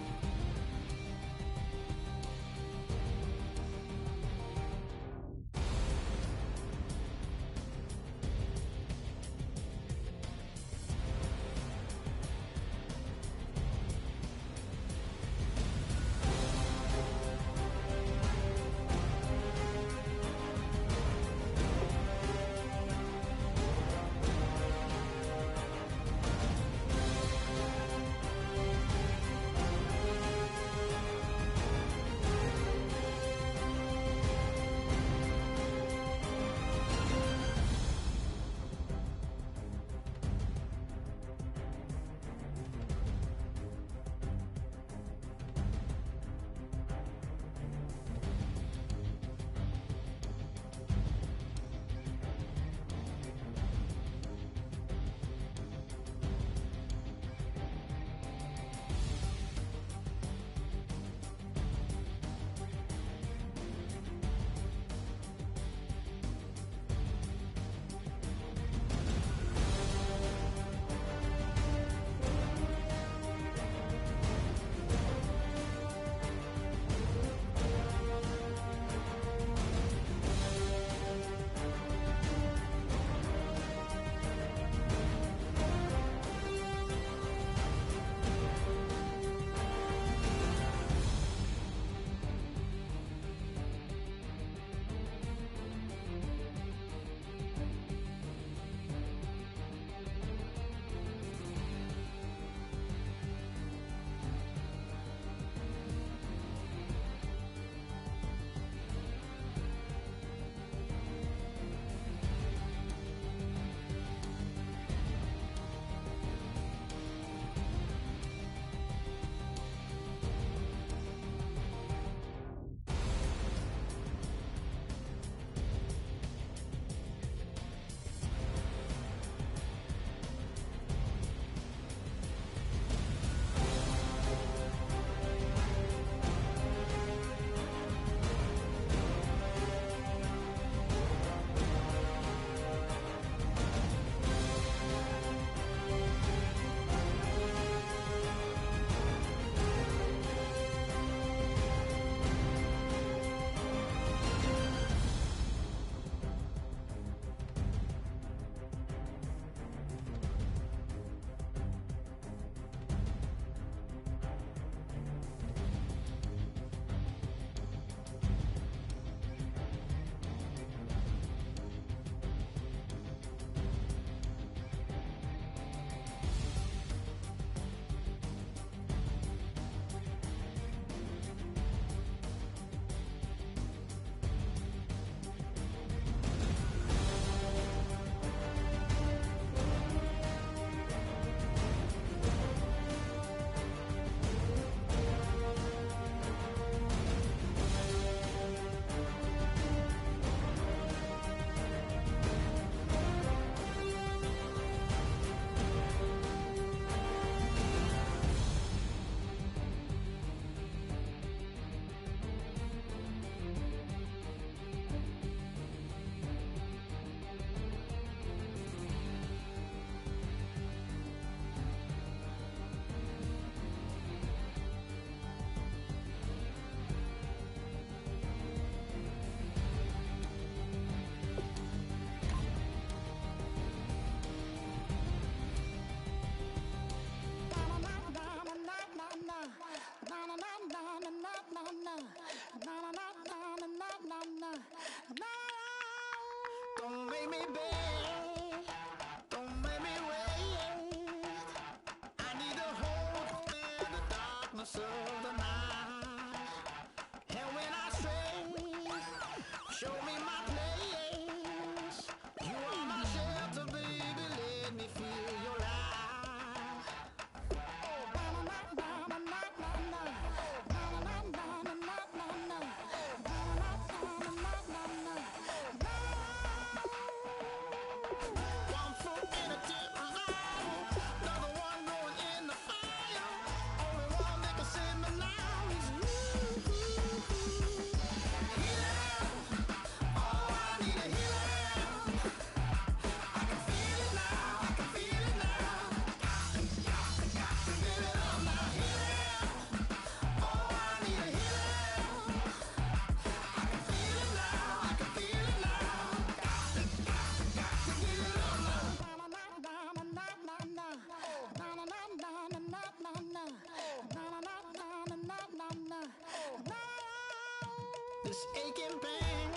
this aching pain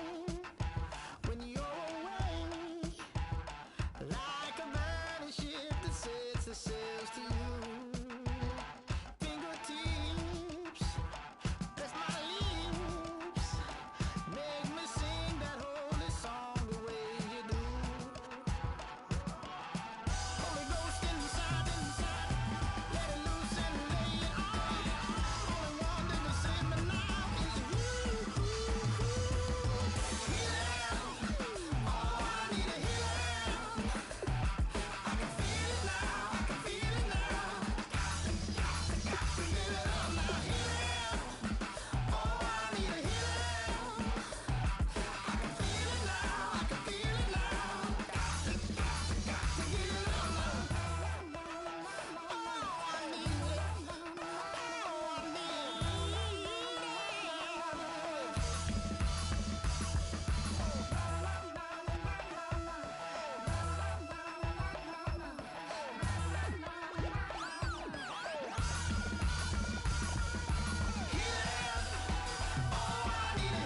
when you're away, like a burning ship that sets the sails to you. Fingertips, press my lips, make me sing that holy song the way you do. Holy Ghost inside, let it loose and lay it on. Only one that can save me now is you. Healing, oh, I need a healing. I can feel it now, I can feel it now. Got to give it up now. Healing, oh, I need a healing. I can feel it now, I can feel it now. Got to give it up now. Oh, I need it. Oh, I need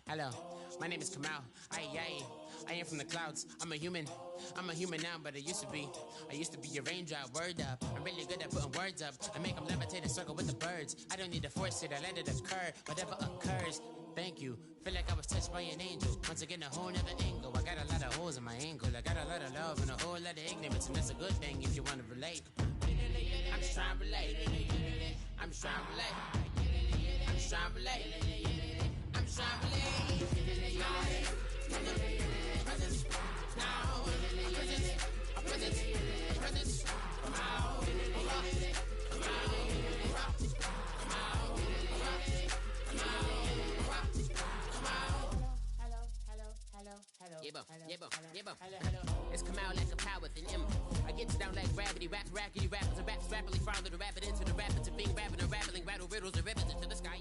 Hello, my name is Kamal. I am from the clouds. I'm a human now, but I used to be a raindrop. Word up, I'm really good at putting words up. I make them levitate and circle with the birds. I don't need to force it, I let it occur. Whatever occurs, thank you. Feel like I was touched by an angel. Once again, a whole nother angle. I got a lot of holes in my angle. I got a lot of love and a whole lot of ignorance, and that's a good thing if you want to relate. I'm just trying to relate. I'm just trying to relate. I'm just trying to relate. I'm just trying to relate. Presence, now, presence, come out, come It's come out like a power within him. I get down like gravity, rappers and raps rapidly follow the rapid into the rapids of being rapping and rattling, rattle riddles and rivets into the sky.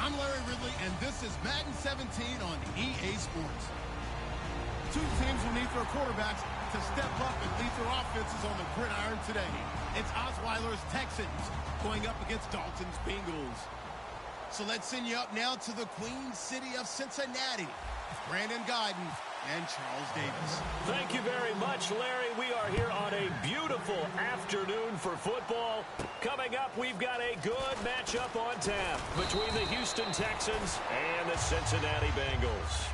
I'm Larry Ridley, and this is Madden 17 on EA Sports. Two teams will need their quarterbacks to step up and lead their offenses on the gridiron today. It's Osweiler's Texans going up against Dalton's Bengals. So let's send you up now to the Queen City of Cincinnati with Brandon Gaudin and Charles Davis. Thank you very much, Larry. We are here on a beautiful afternoon for football. Coming up, we've got a good matchup on tap between the Houston Texans and the Cincinnati Bengals.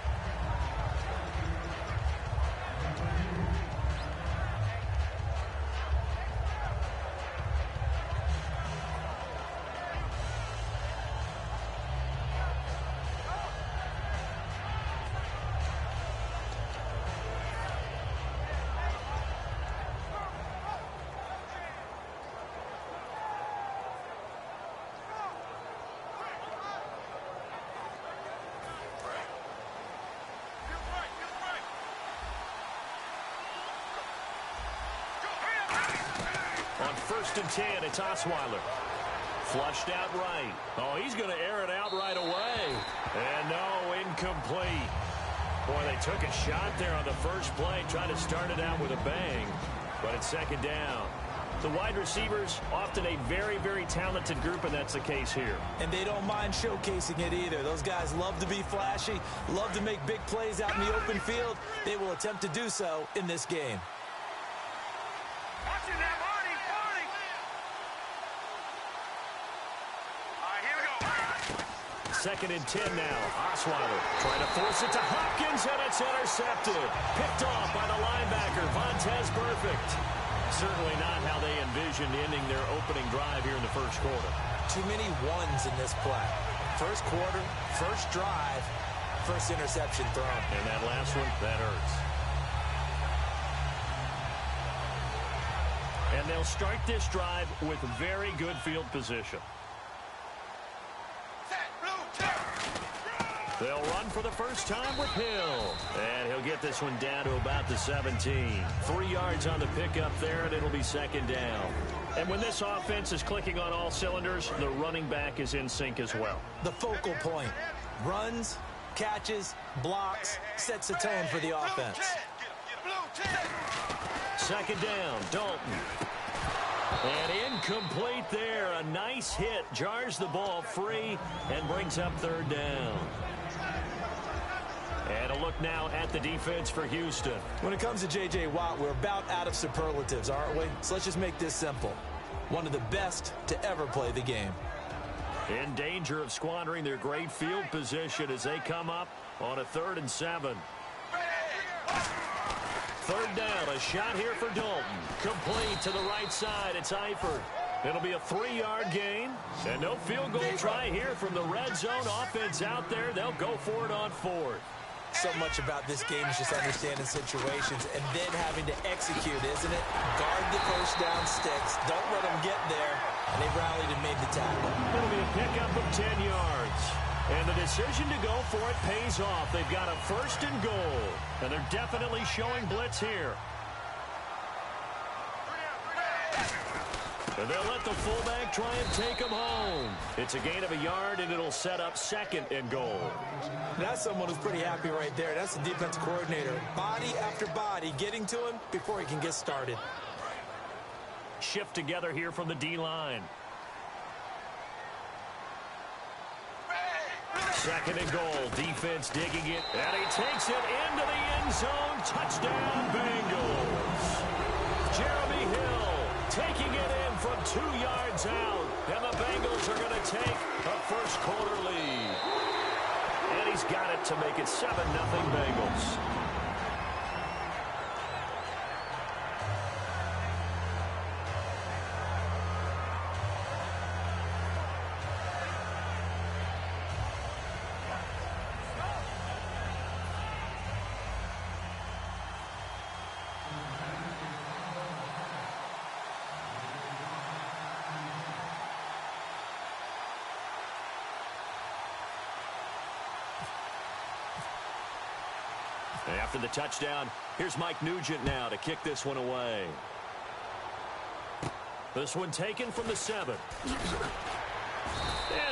On 1st and 10, it's Osweiler. Flushed out right. Oh, he's going to air it out right away. And no, incomplete. Boy, they took a shot there on the first play, trying to start it out with a bang. But it's 2nd down. The wide receivers, often a very, very talented group, and that's the case here. And they don't mind showcasing it either. Those guys love to be flashy, love to make big plays out in the open field. They will attempt to do so in this game. Watching that body. 2nd and 10 now. Osweiler trying to force it to Hopkins, and it's intercepted. Picked off by the linebacker, Vontaze Burfict. Certainly not how they envisioned ending their opening drive here in the first quarter. Too many ones in this play. First quarter, first drive, first interception thrown. And that last one, that hurts. And they'll start this drive with very good field position. They'll run for the first time with Hill. And he'll get this one down to about the 17. 3 yards on the pickup there, and it'll be 2nd down. And when this offense is clicking on all cylinders, the running back is in sync as well. The focal point. Runs, catches, blocks, sets the tone for the offense. 2nd down, Dalton. And incomplete there. A nice hit. Jars the ball free and brings up 3rd down. And a look now at the defense for Houston. When it comes to J.J. Watt, we're about out of superlatives, aren't we? So let's just make this simple. One of the best to ever play the game. In danger of squandering their great field position as they come up on a 3rd and 7. 3rd down, a shot here for Dalton. Complete to the right side. It's Eifert. It'll be a 3-yard gain. And no field goal try here from the red zone offense out there. They'll go for it on 4th. So much about this game is just understanding situations and then having to execute, isn't it? Guard the first down sticks. Don't let them get there. And they rallied and made the tackle. It'll be a pickup of 10 yards. And the decision to go for it pays off. They've got a 1st and goal. And they're definitely showing blitz here. And they'll let the fullback try and take him home. It's a gain of a yard, and it'll set up 2nd and goal. That's someone who's pretty happy right there. That's the defensive coordinator. Body after body getting to him before he can get started. Shift together here from the D-line. 2nd and goal. Defense digging it. And he takes it into the end zone. Touchdown, Bengals. Jeremy Hill taking it in from 2 yards out. And the Bengals are going to take a first quarter lead. And he's got it to make it 7-0 Bengals. After the touchdown, here's Mike Nugent now to kick this one away. This one taken from the 7. And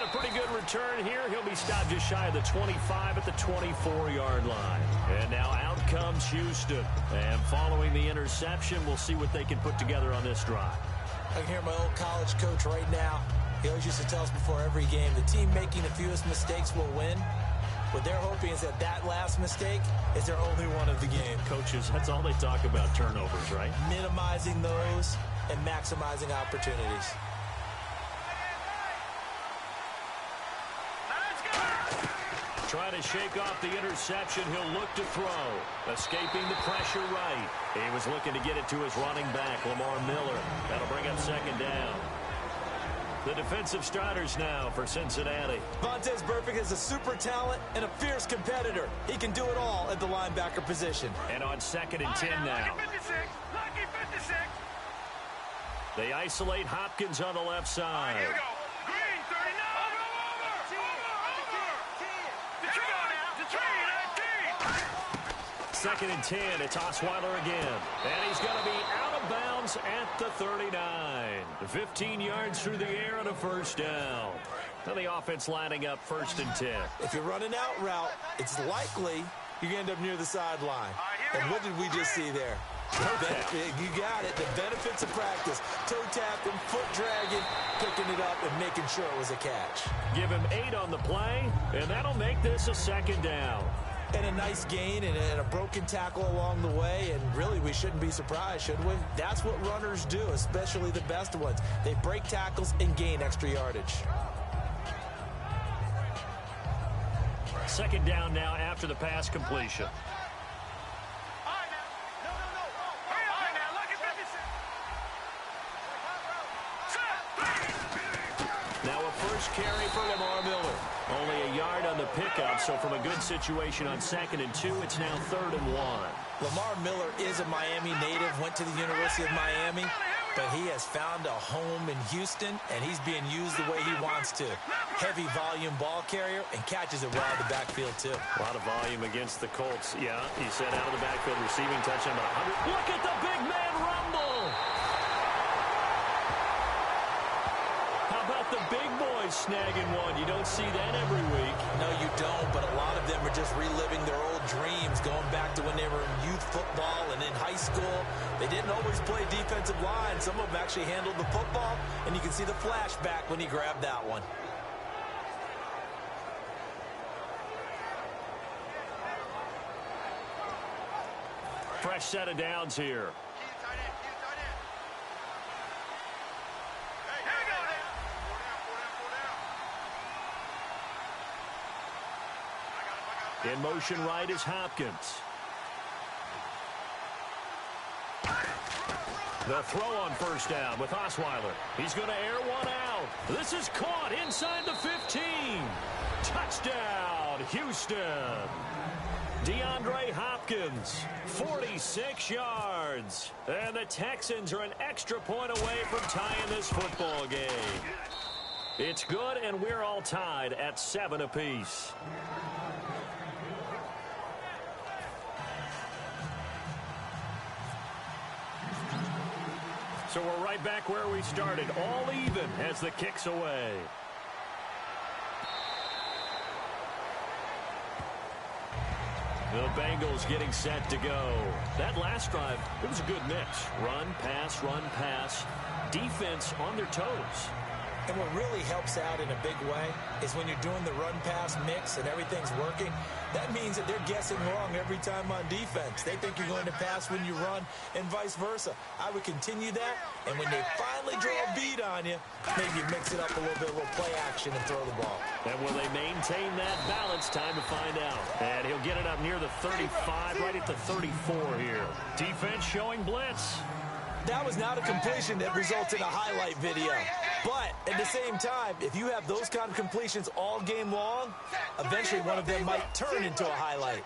a pretty good return here. He'll be stopped just shy of the 25 at the 24-yard line. And now out comes Houston. And following the interception, we'll see what they can put together on this drive. I can hear my old college coach right now. He always used to tell us before every game, the team making the fewest mistakes will win. What they're hoping is that that last mistake is their only one of the game. Coaches, that's all they talk about, turnovers, right? Minimizing those and maximizing opportunities. Trying to shake off the interception. He'll look to throw. Escaping the pressure right. He was looking to get it to his running back, Lamar Miller. That'll bring up 2nd down. The defensive starters now for Cincinnati. Vontaze Burfict is a super talent and a fierce competitor. He can do it all at the linebacker position. And on 2nd and 10 now. Lucky 56. They isolate Hopkins on the left side. Here we go. Green 39. Over. 2nd and 10. It's Osweiler again. And he's going to be out of bounds at the 39. 15 yards through the air and a first down. Now the offense lining up 1st and 10. If you're running out route, it's likely you're going to end up near the sideline. And what did we just see there? You got it. The benefits of practice. Toe tapping, foot dragging, picking it up, and making sure it was a catch. Give him 8 on the play, and that'll make this a 2nd down. And a nice gain and a broken tackle along the way, and really we shouldn't be surprised, should we? That's what runners do, especially the best ones. They break tackles and gain extra yardage. Second down now after the pass completion. Now a first carry for Lamar Miller. Only a yard on the pickup, so from a good situation on 2nd and 2, it's now 3rd and 1. Lamar Miller is a Miami native, went to the University of Miami, but he has found a home in Houston, and he's being used the way he wants to. Heavy volume ball carrier and catches it well out of the backfield, too. A lot of volume against the Colts. Yeah, he said out of the backfield, receiving touchdown about 100. Look at the big man rumble! How about the big boys snagging one? You don't see that every week. No, you don't, but a lot of them are just reliving their old dreams, going back to when they were in youth football and in high school. They didn't always play defensive line. Some of them actually handled the football, and you can see the flashback when he grabbed that one. Fresh set of downs here. In motion right is Hopkins. The throw on first down with Osweiler. He's going to air one out. This is caught inside the 15. Touchdown, Houston. DeAndre Hopkins, 46 yards. And the Texans are an extra point away from tying this football game. It's good, and we're all tied at 7 apiece. So we're right back where we started, all even as the kick's away. The Bengals getting set to go. That last drive, it was a good mix. Run, pass, defense on their toes. And what really helps out in a big way is when you're doing the run-pass mix and everything's working, that means that they're guessing wrong every time on defense. They think you're going to pass when you run and vice versa. I would continue that, and when they finally draw a beat on you, maybe mix it up a little bit, a little play action and throw the ball. And will they maintain that balance? Time to find out. And he'll get it up near the 35, right at the 34 here. Defense showing blitz. That was not a completion that results in a highlight video. But at the same time, if you have those kind of completions all game long, eventually one of them might turn into a highlight.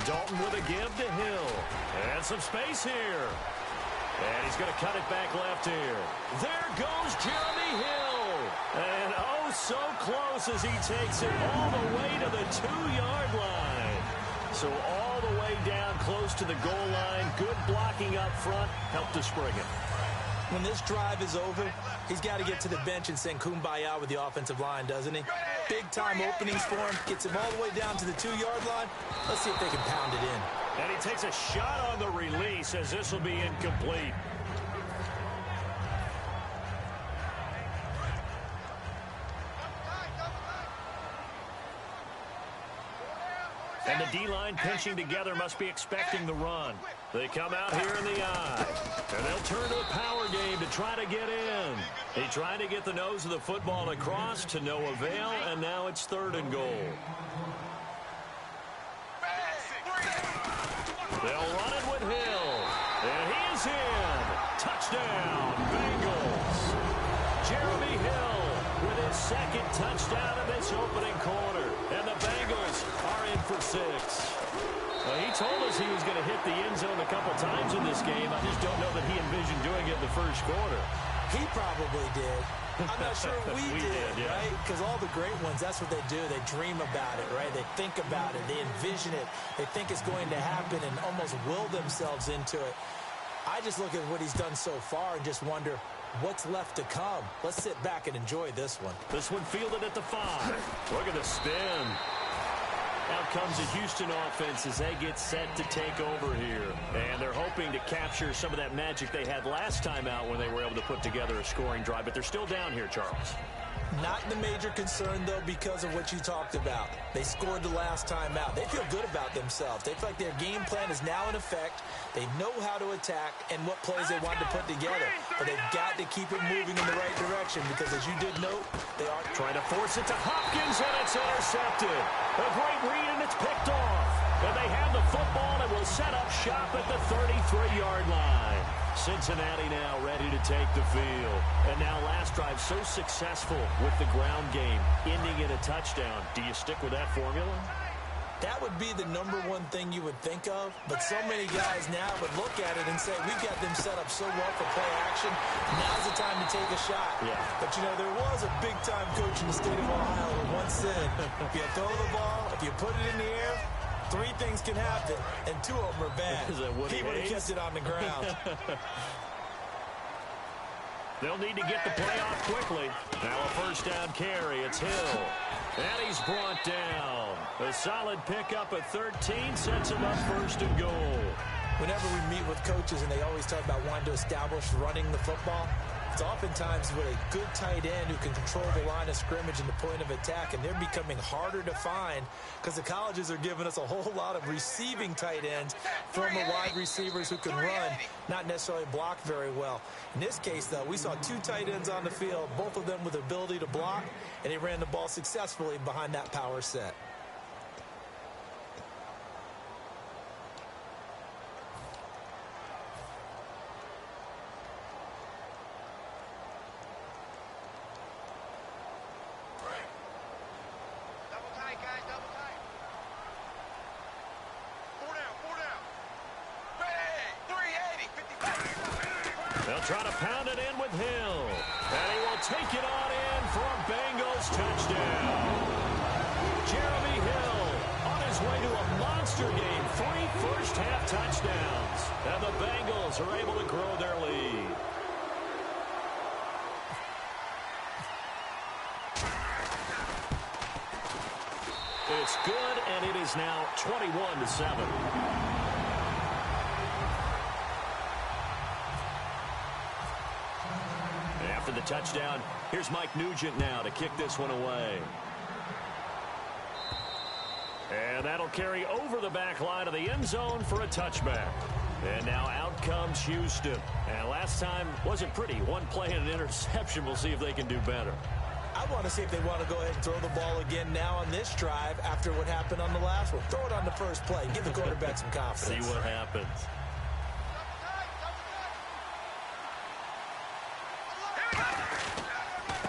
Dalton with a give to Hill. And some space here. And he's going to cut it back left here. There goes Jeremy Hill. And oh, so close as he takes it all the way to the 2-yard line. So all the way down close to the goal line. Good blocking up front. Helped to spring it. When this drive is over, he's got to get to the bench and sing kumbaya with the offensive line, doesn't he? Big-time openings for him. Gets him all the way down to the 2-yard line. Let's see if they can pound it in. And he takes a shot on the release as this will be incomplete. And the D-line pinching together must be expecting the run. They come out here in the eye. And they'll turn to a power game to try to get in. He tried to get the nose of the football across to no avail, and now it's 3rd and goal. They'll run it with Hill. And he is in. Touchdown, Bengals. Jeremy Hill with his 2nd touchdown of this opening quarter. And the Bengals are in for 6. Well, he told us he was going to hit the end zone a couple times in this game. I just don't know that he envisioned doing it in the first quarter. He probably did. I'm not sure we did, yeah. right? Because all the great ones, that's what they do. They dream about it, right? They think about it. They envision it. They think it's going to happen and almost will themselves into it. I just look at what he's done so far and just wonder what's left to come. Let's sit back and enjoy this one. This one fielded at the 5. Look at the spin. Out comes the Houston offense as they get set to take over here. And they're hoping to capture some of that magic they had last time out when they were able to put together a scoring drive. But they're still down here, Charles. Not the major concern, though, because of what you talked about. They scored the last time out. They feel good about themselves. They feel like their game plan is now in effect. They know how to attack and what plays they want to put together. But they've got to keep it moving in the right direction because, as you did note, they are trying to force it to Hopkins, and it's intercepted. A great read, and it's picked off. And they have the football and will set up shop at the 33-yard line. Cincinnati now ready to take the field. And now last drive so successful with the ground game, ending in a touchdown. Do you stick with that formula? That would be the number one thing you would think of, but so many guys now would look at it and say, we've got them set up so well for play action, now's the time to take a shot. Yeah. But, you know, there was a big-time coach in the state of Ohio who once said, if you throw the ball, if you put it in the air, 3 things can happen, and 2 of them are bad. He would have kept it on the ground. They'll need to get the play off quickly. Now a first down carry. It's Hill. And he's brought down. A solid pickup at 13 sets him up first and goal. Whenever we meet with coaches and they always talk about wanting to establish running the football, it's oftentimes with a good tight end who can control the line of scrimmage and the point of attack, and they're becoming harder to find because the colleges are giving us a whole lot of receiving tight ends, former wide receivers who can run, not necessarily block very well. In this case, though, we saw 2 tight ends on the field, both of them with the ability to block, and they ran the ball successfully behind that power set. They'll try to pound it in with Hill. And he will take it on in for a Bengals touchdown. Jeremy Hill on his way to a monster game. 3 first-half touchdowns. And the Bengals are able to grow their lead. It's good, and it is now 21-7. After the touchdown, here's Mike Nugent now to kick this one away. And that'll carry over the back line of the end zone for a touchback. And now out comes Houston. And last time wasn't pretty. 1 play and an interception. We'll see if they can do better. I want to see if they want to go ahead and throw the ball again now on this drive after what happened on the last one. Throw it on the first play. Give the quarterback some confidence. See what happens.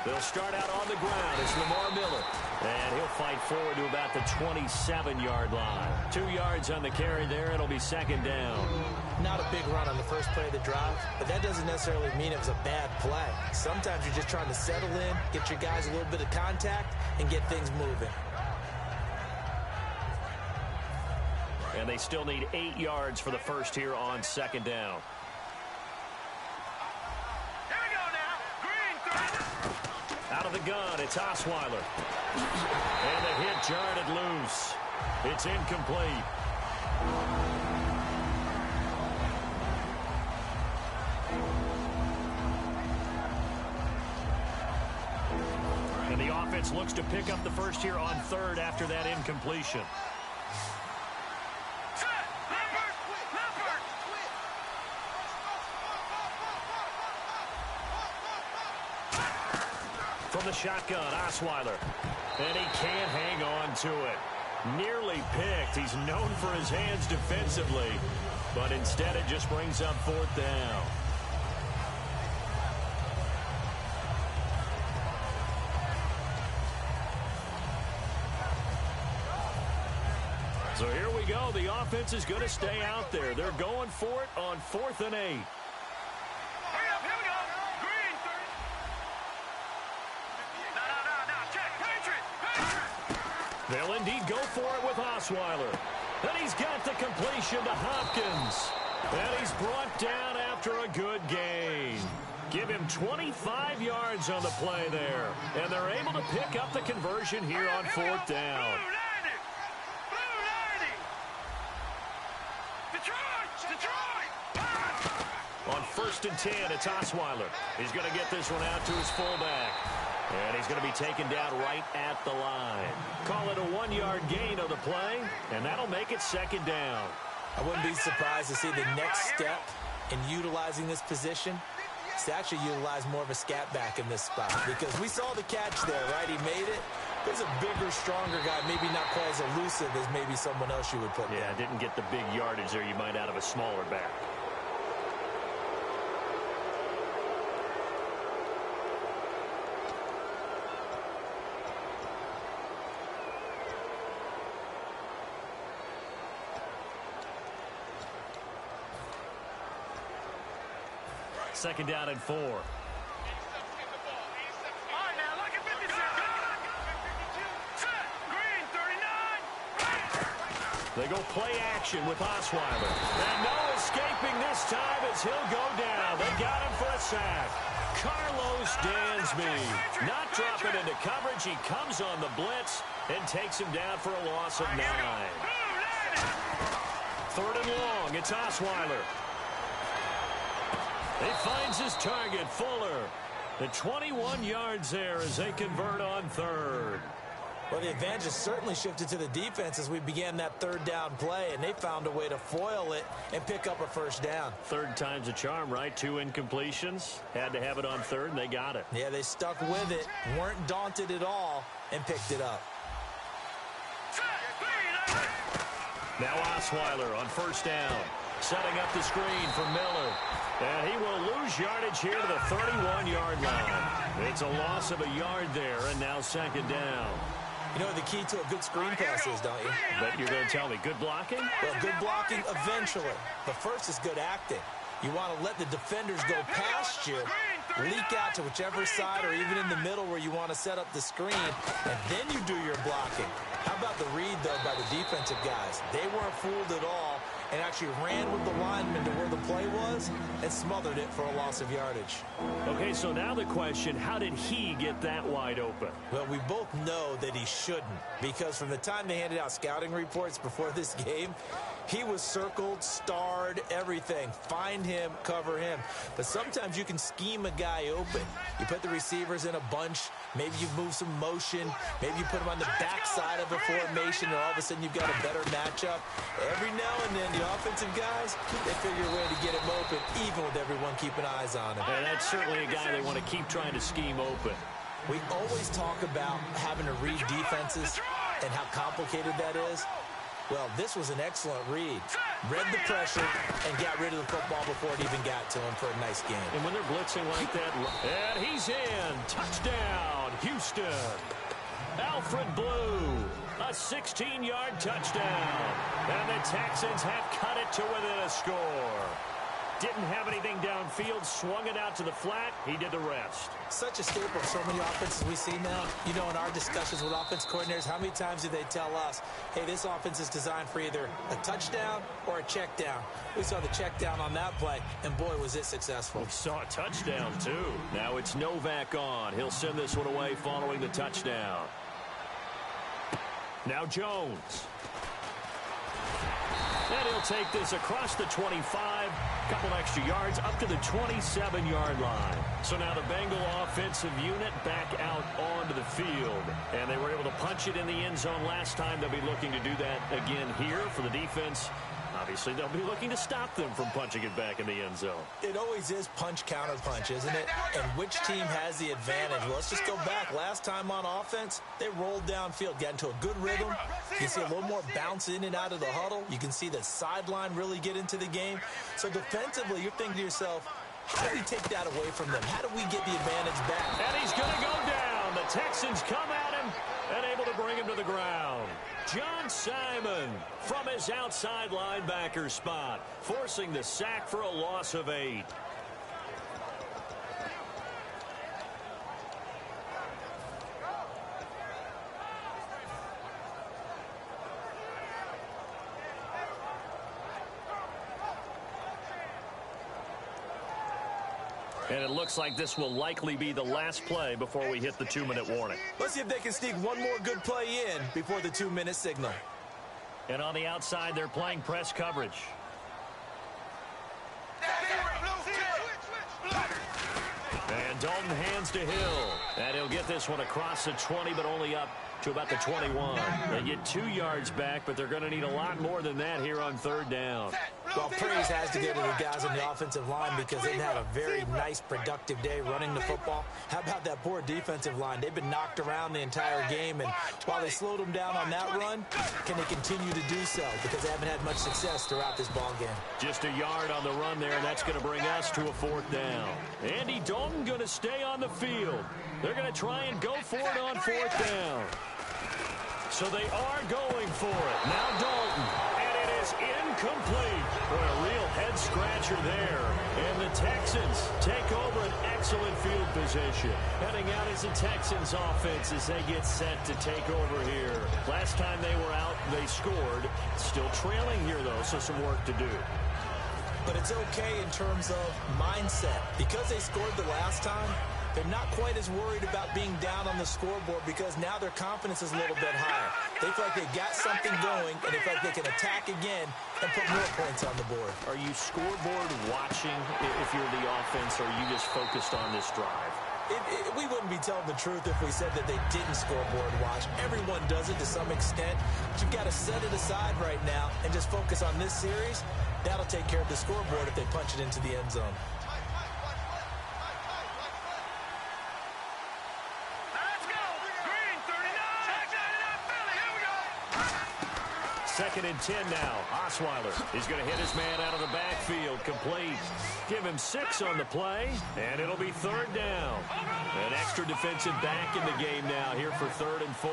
They'll start out on the ground. It's Lamar Miller. And he'll fight forward to about the 27-yard line. 2 yards on the carry there. It'll be second down. Not a big run on the first play of the drive, but that doesn't necessarily mean it was a bad play. Sometimes you're just trying to settle in, get your guys a little bit of contact, and get things moving. And they still need 8 yards for the first here on second down. Out of the gun, it's Osweiler. And the hit jarred it loose. It's incomplete. And the offense looks to pick up the first here on third after that incompletion. From the shotgun, Osweiler. And he can't hang on to it. Nearly picked. He's known for his hands defensively. But instead it just brings up 4th down. So here we go. The offense is going to stay out there. They're going for it on 4th and 8. They'll indeed go for it with Osweiler. And he's got the completion to Hopkins. And he's brought down after a good gain. Give him 25 yards on the play there. And they're able to pick up the conversion here on 4th down. On 1st and 10. It's Osweiler. He's going to get this one out to his fullback. And he's going to be taken down right at the line. Call it a 1-yard gain of the play, and that'll make it 2nd down. I wouldn't be surprised to see the next step in utilizing this position is to actually utilize more of a scat back in this spot, because we saw the catch there, right? He made it. There's a bigger, stronger guy, maybe not quite as elusive as maybe someone else you would put there. Yeah, didn't get the big yardage there you might out of a smaller back. Second down and 4. They go play action with Osweiler. And no escaping this time as he'll go down. They got him for a sack. Carlos Dansby not dropping into coverage. He comes on the blitz and takes him down for a loss of 9. 3rd and long. It's Osweiler. He finds his target, Fuller. The 21 yards there as they convert on 3rd. Well, the advantage has certainly shifted to the defense as we began that 3rd down play, and they found a way to foil it and pick up a 1st down. 3rd time's a charm, right? 2 incompletions. Had to have it on 3rd, and they got it. Yeah, they stuck with it, weren't daunted at all, and picked it up. Now Osweiler on 1st down. Setting up the screen for Miller. And he will lose yardage here to the 31-yard line. It's a loss of a yard there, and now 2nd down. You know what the key to a good screen pass is, don't you? But you're going to tell me, good blocking? Well, good blocking eventually. But first is good acting. You want to let the defenders go past you, leak out to whichever side or even in the middle where you want to set up the screen, and then you do your blocking. How about the read, though, by the defensive guys? They weren't fooled at all and actually ran with the lineman to where the play was and smothered it for a loss of yardage. Okay, so now the question, how did he get that wide open? Well, we both know that he shouldn't, because from the time they handed out scouting reports before this game, he was circled, starred, everything. Find him, cover him. But sometimes you can scheme a guy open. You put the receivers in a bunch. Maybe you move some motion. Maybe you put them on the backside of a formation, and all of a sudden you've got a better matchup. Every now and then, the offensive guys, they figure a way to get him open, even with everyone keeping eyes on him. And that's certainly a guy they want to keep trying to scheme open. We always talk about having to read defenses and how complicated that is. Well, this was an excellent read. Read the pressure and got rid of the football before it even got to him for a nice game. And when they're blitzing like that, and he's in. Touchdown, Houston. Alfred Blue, a 16-yard touchdown. And the Texans have cut it to within a score. Didn't have anything downfield, swung it out to the flat. He did the rest. Such a staple of so many offenses we see now. You know, in our discussions with offense coordinators, how many times do they tell us, hey, this offense is designed for either a touchdown or a check down? We saw the check down on that play, and boy, was it successful. We saw a touchdown, too. Now it's Novak on. He'll send this one away following the touchdown. Now Jones. And he'll take this across the 25, couple extra yards up to the 27-yard line. So now the Bengal offensive unit back out onto the field. And they were able to punch it in the end zone last time. They'll be looking to do that again here for the defense. Obviously, they'll be looking to stop them from punching it back in the end zone. It always is punch, counter punch, isn't it? And which team has the advantage? Well, let's just go back. Last time on offense, they rolled downfield, got into a good rhythm. You can see a little more bounce in and out of the huddle. You can see the sideline really get into the game. So defensively, you're thinking to yourself, how do we take that away from them? How do we get the advantage back? And he's going to go down. The Texans come at him and able to bring him to the ground. John Simon from his outside linebacker spot, forcing the sack for a loss of 8. And it looks like this will likely be the last play before we hit the 2-minute warning. Let's see if they can sneak one more good play in before the 2-minute signal. And on the outside, they're playing press coverage. hands to Hill. And he'll get this one across the 20, but only up to about the 21. They get 2 yards back, but they're going to need a lot more than that here on third down. Well, praise has to go to the guys on the offensive line because they've had a very nice, productive day running the football. How about that poor defensive line? They've been knocked around the entire game, and while they slowed them down on that run, can they continue to do so? Because they haven't had much success throughout this ball game. Just a yard on the run there, and that's going to bring us to a fourth down. Andy Dalton going to stay on the field. They're going to try and go for it on fourth down. So they are going for it. Now Dalton, and it is incomplete. Boy, a real head-scratcher there. And the Texans take over an excellent field position. Heading out is the Texans offense as they get set to take over here. Last time they were out, they scored. Still trailing here, though, so some work to do. But it's okay in terms of mindset. Because they scored the last time, they're not quite as worried about being down on the scoreboard because now their confidence is a little bit higher. They feel like they got something going, and they feel like they can attack again and put more points on the board. Are you scoreboard watching if you're the offense, or are you just focused on this drive? We wouldn't be telling the truth if we said that they didn't scoreboard watch. Everyone does it to some extent. But you've got to set it aside right now and just focus on this series. That'll take care of the scoreboard if they punch it into the end zone. Second and 10 now. Osweiler is going to hit his man out of the backfield. Complete. Give him 6 on the play, and it'll be third down. An extra defensive back in the game now here for 3rd and 4.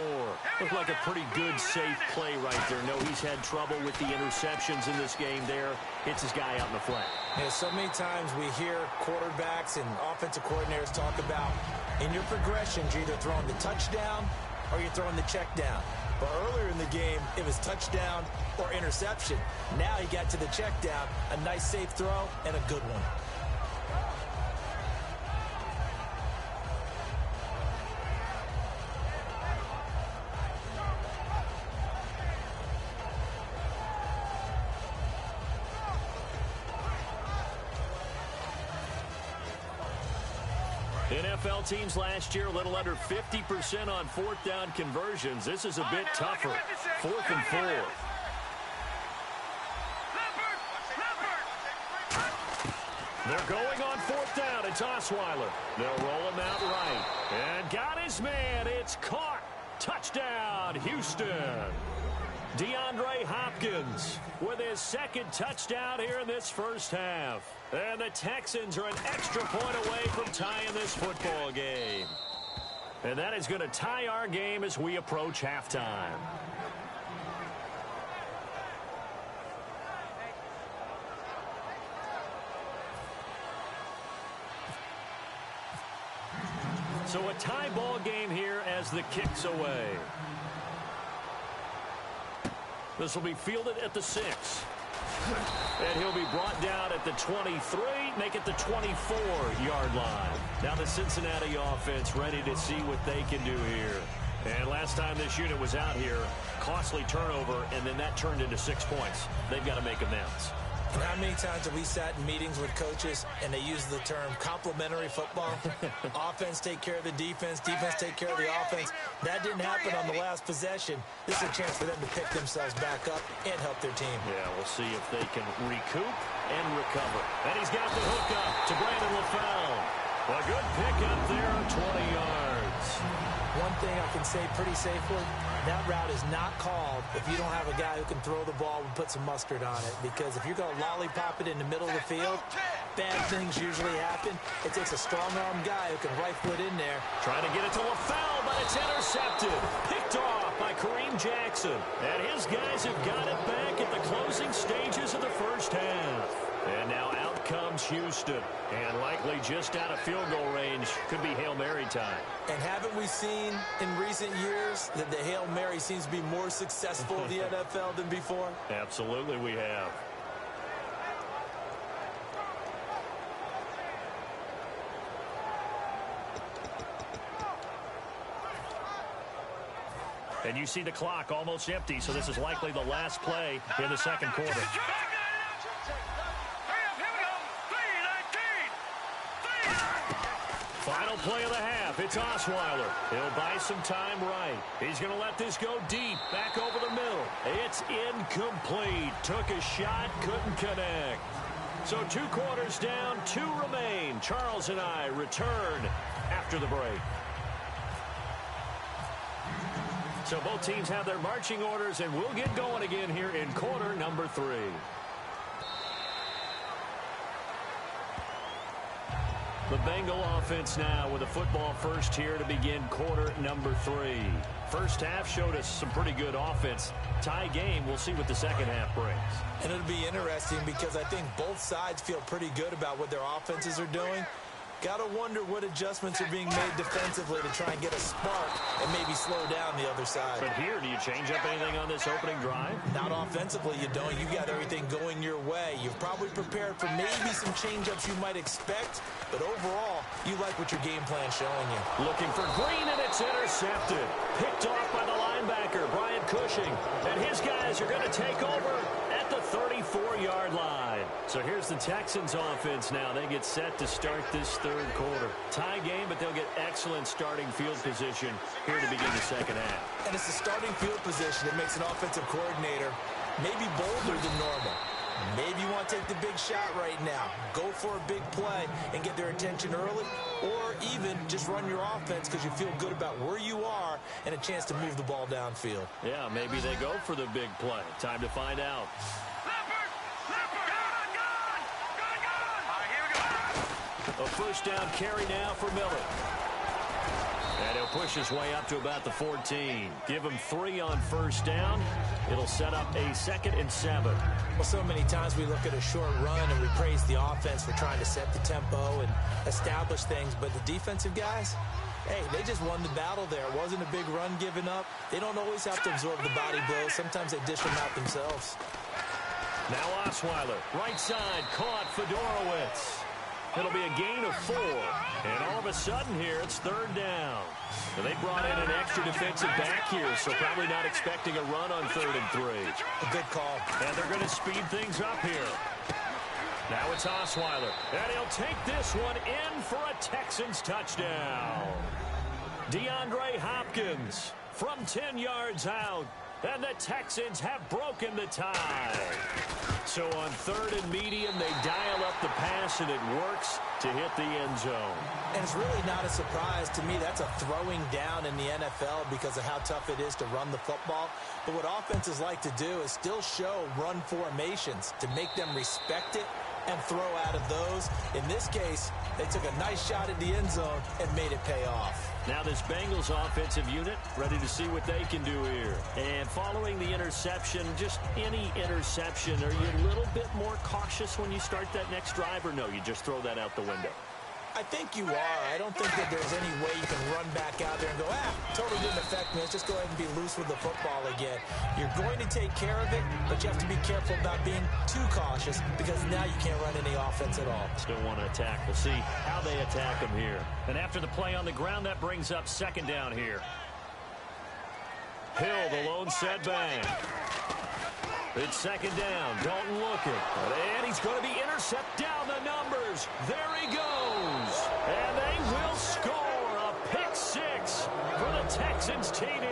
Looked like a pretty good, safe play right there. No, he's had trouble with the interceptions in this game there. Hits his guy out in the flat. Yeah, so many times we hear quarterbacks and offensive coordinators talk about in your progressions, you're either throwing the touchdown or you're throwing the check down. But earlier in the game, it was touchdown or interception. Now he got to the check down, a nice safe throw, and a good one. NFL teams last year a little under 50% on fourth down conversions. This is a bit tougher. 4th and 4. They're going on 4th down. It's Osweiler. They'll roll him out right. And got his man. It's caught. Touchdown, Houston. DeAndre Hopkins with his 2nd touchdown here in this first half. And the Texans are an extra point away from tying this football game. And that is going to tie our game as we approach halftime. So a tie ball game here as the kick's away. This will be fielded at the 6. And he'll be brought down at the 23, make it the 24-yard line. Now the Cincinnati offense ready to see what they can do here. And last time this unit was out here, costly turnover, and then that turned into 6 points. They've got to make amends. And how many times have we sat in meetings with coaches and they use the term complementary football? Offense take care of the defense, defense take care of the offense. That didn't happen on the last possession. This is a chance for them to pick themselves back up and help their team. Yeah, we'll see if they can recoup and recover. And he's got the hook up to Brandon LaFell. A good pick up there on 20 yards. One thing I can say pretty safely, that route is not called if you don't have a guy who can throw the ball and put some mustard on it. Because if you're going to lollipop it in the middle of the field, bad things usually happen. It takes a strong-arm guy who can rifle it in there. Trying to get it to LaFell, but it's intercepted. Picked off by Kareem Jackson. And his guys have got it back at the closing stages of the first half. And now out comes Houston. And likely just out of field goal range. Could be Hail Mary time. And haven't we seen in recent years that the Hail Mary seems to be more successful in the NFL than before? Absolutely we have. And you see the clock almost empty, so this is likely the last play in the second quarter. Final play of the half. It's Osweiler. He'll buy some time right. He's going to let this go deep. Back over the middle. It's incomplete. Took a shot, couldn't connect. So 2 quarters down, 2 remain. Charles and I return after the break. So both teams have their marching orders, and we'll get going again here in quarter number 3. The Bengal offense now with a football first here to begin quarter number 3. First half showed us some pretty good offense. Tie game, we'll see what the second half brings. And it'll be interesting because I think both sides feel pretty good about what their offenses are doing. Got to wonder what adjustments are being made defensively to try and get a spark and maybe slow down the other side. But here, do you change up anything on this opening drive? Not offensively, you don't. You got everything going your way. You've probably prepared for maybe some change-ups you might expect, but overall, you like what your game plan's showing you. Looking for Green, and it's intercepted. Picked off by the linebacker, Brian Cushing. And his guys are going to take over at the 34-yard line. So here's the Texans offense now. They get set to start this third quarter. Tie game, but they'll get excellent starting field position here to begin the second half. And it's the starting field position that makes an offensive coordinator maybe bolder than normal. Maybe you want to take the big shot right now. Go for a big play and get their attention early, or even just run your offense because you feel good about where you are and a chance to move the ball downfield. Yeah, maybe they go for the big play. Time to find out. A first down carry now for Miller. And he'll push his way up to about the 14. Give him 3 on first down. It'll set up a 2nd and 7. Well, so many times we look at a short run and we praise the offense for trying to set the tempo and establish things, but the defensive guys, hey, they just won the battle there. It wasn't a big run given up. They don't always have to absorb the body blows. Sometimes they dish them out themselves. Now Osweiler, right side, caught Fedorowicz. It'll be a gain of 4. And all of a sudden here, it's 3rd down. And they brought in an extra defensive back here, so probably not expecting a run on 3rd and 3. A good call. And they're going to speed things up here. Now it's Osweiler. And he'll take this one in for a Texans touchdown. DeAndre Hopkins from 10 yards out. And the Texans have broken the tie. So on 3rd and medium, they dial up the pass, and it works to hit the end zone. And it's really not a surprise to me. That's a throwing down in the NFL because of how tough it is to run the football. But what offenses like to do is still show run formations to make them respect it and throw out of those. In this case, they took a nice shot at the end zone and made it pay off. Now this Bengals offensive unit ready to see what they can do here. And following the interception, just any interception, are you a little bit more cautious when you start that next drive, or no, you just throw that out the window? I think you are. I don't think that there's any way you can run back out there and go, totally didn't affect me. Let's just go ahead and be loose with the football again. You're going to take care of it, but you have to be careful about being too cautious because now you can't run any offense at all. Still want to attack. We'll see how they attack them here. And after the play on the ground, that brings up 2nd down here. Hill, the lone setback. It's 2nd down. Dalton looking. And he's going to be intercepted down the numbers. There he goes. And they will score a pick 6 for the Texans TD.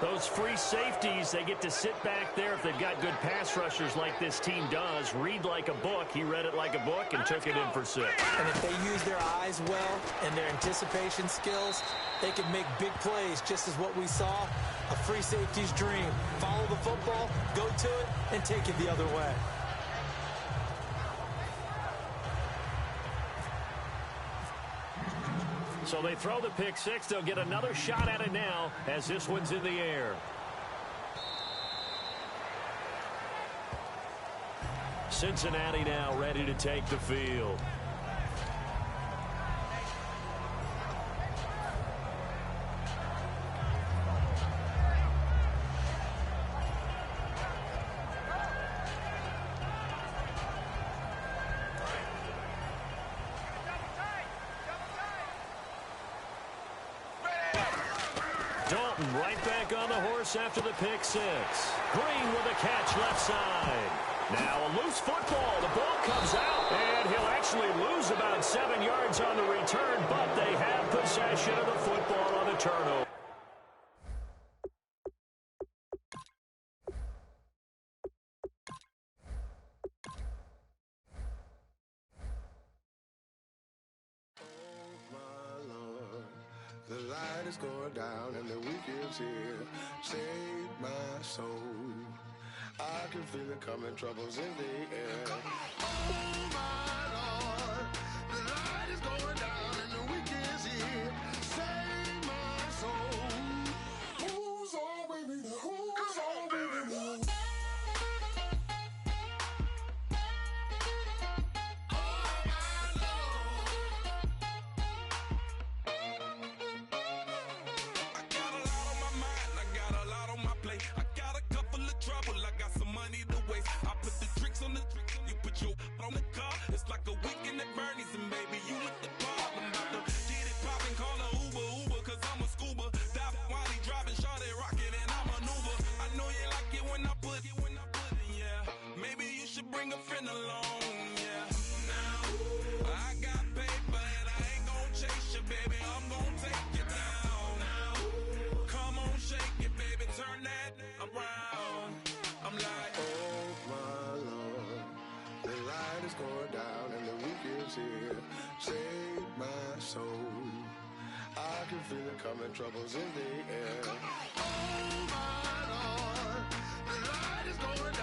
Those free safeties, they get to sit back there if they've got good pass rushers like this team does. Read like a book. He read it like a book and took it in for 6. And if they use their eyes well and their anticipation skills, they can make big plays, just as what we saw. A free safety's dream. Follow the football, go to it, and take it the other way. So they throw the pick 6. They'll get another shot at it now as this one's in the air. Cincinnati now ready to take the field. Dalton right back on the horse after the pick 6. Green with a catch left side. Now a loose football. The ball comes out, and he'll actually lose about 7 yards on the return, but they have possession of the football on the turnover. The light is going down and the weekend's here. Save my soul. I can feel it coming, troubles in the air. Oh my Lord, the light is going down and the weekend's here. Save my soul. Who's on with me now? Who's on with me now? Bring a friend along, yeah. Now, I got paper and I ain't gon' chase you, baby. I'm gon' take you down. Now, come on, shake it, baby. Turn that around. I'm like, oh my Lord, the light is going down and the weekend's here. Save my soul. I can feel it coming, troubles in the air. Oh my Lord, the light is going down.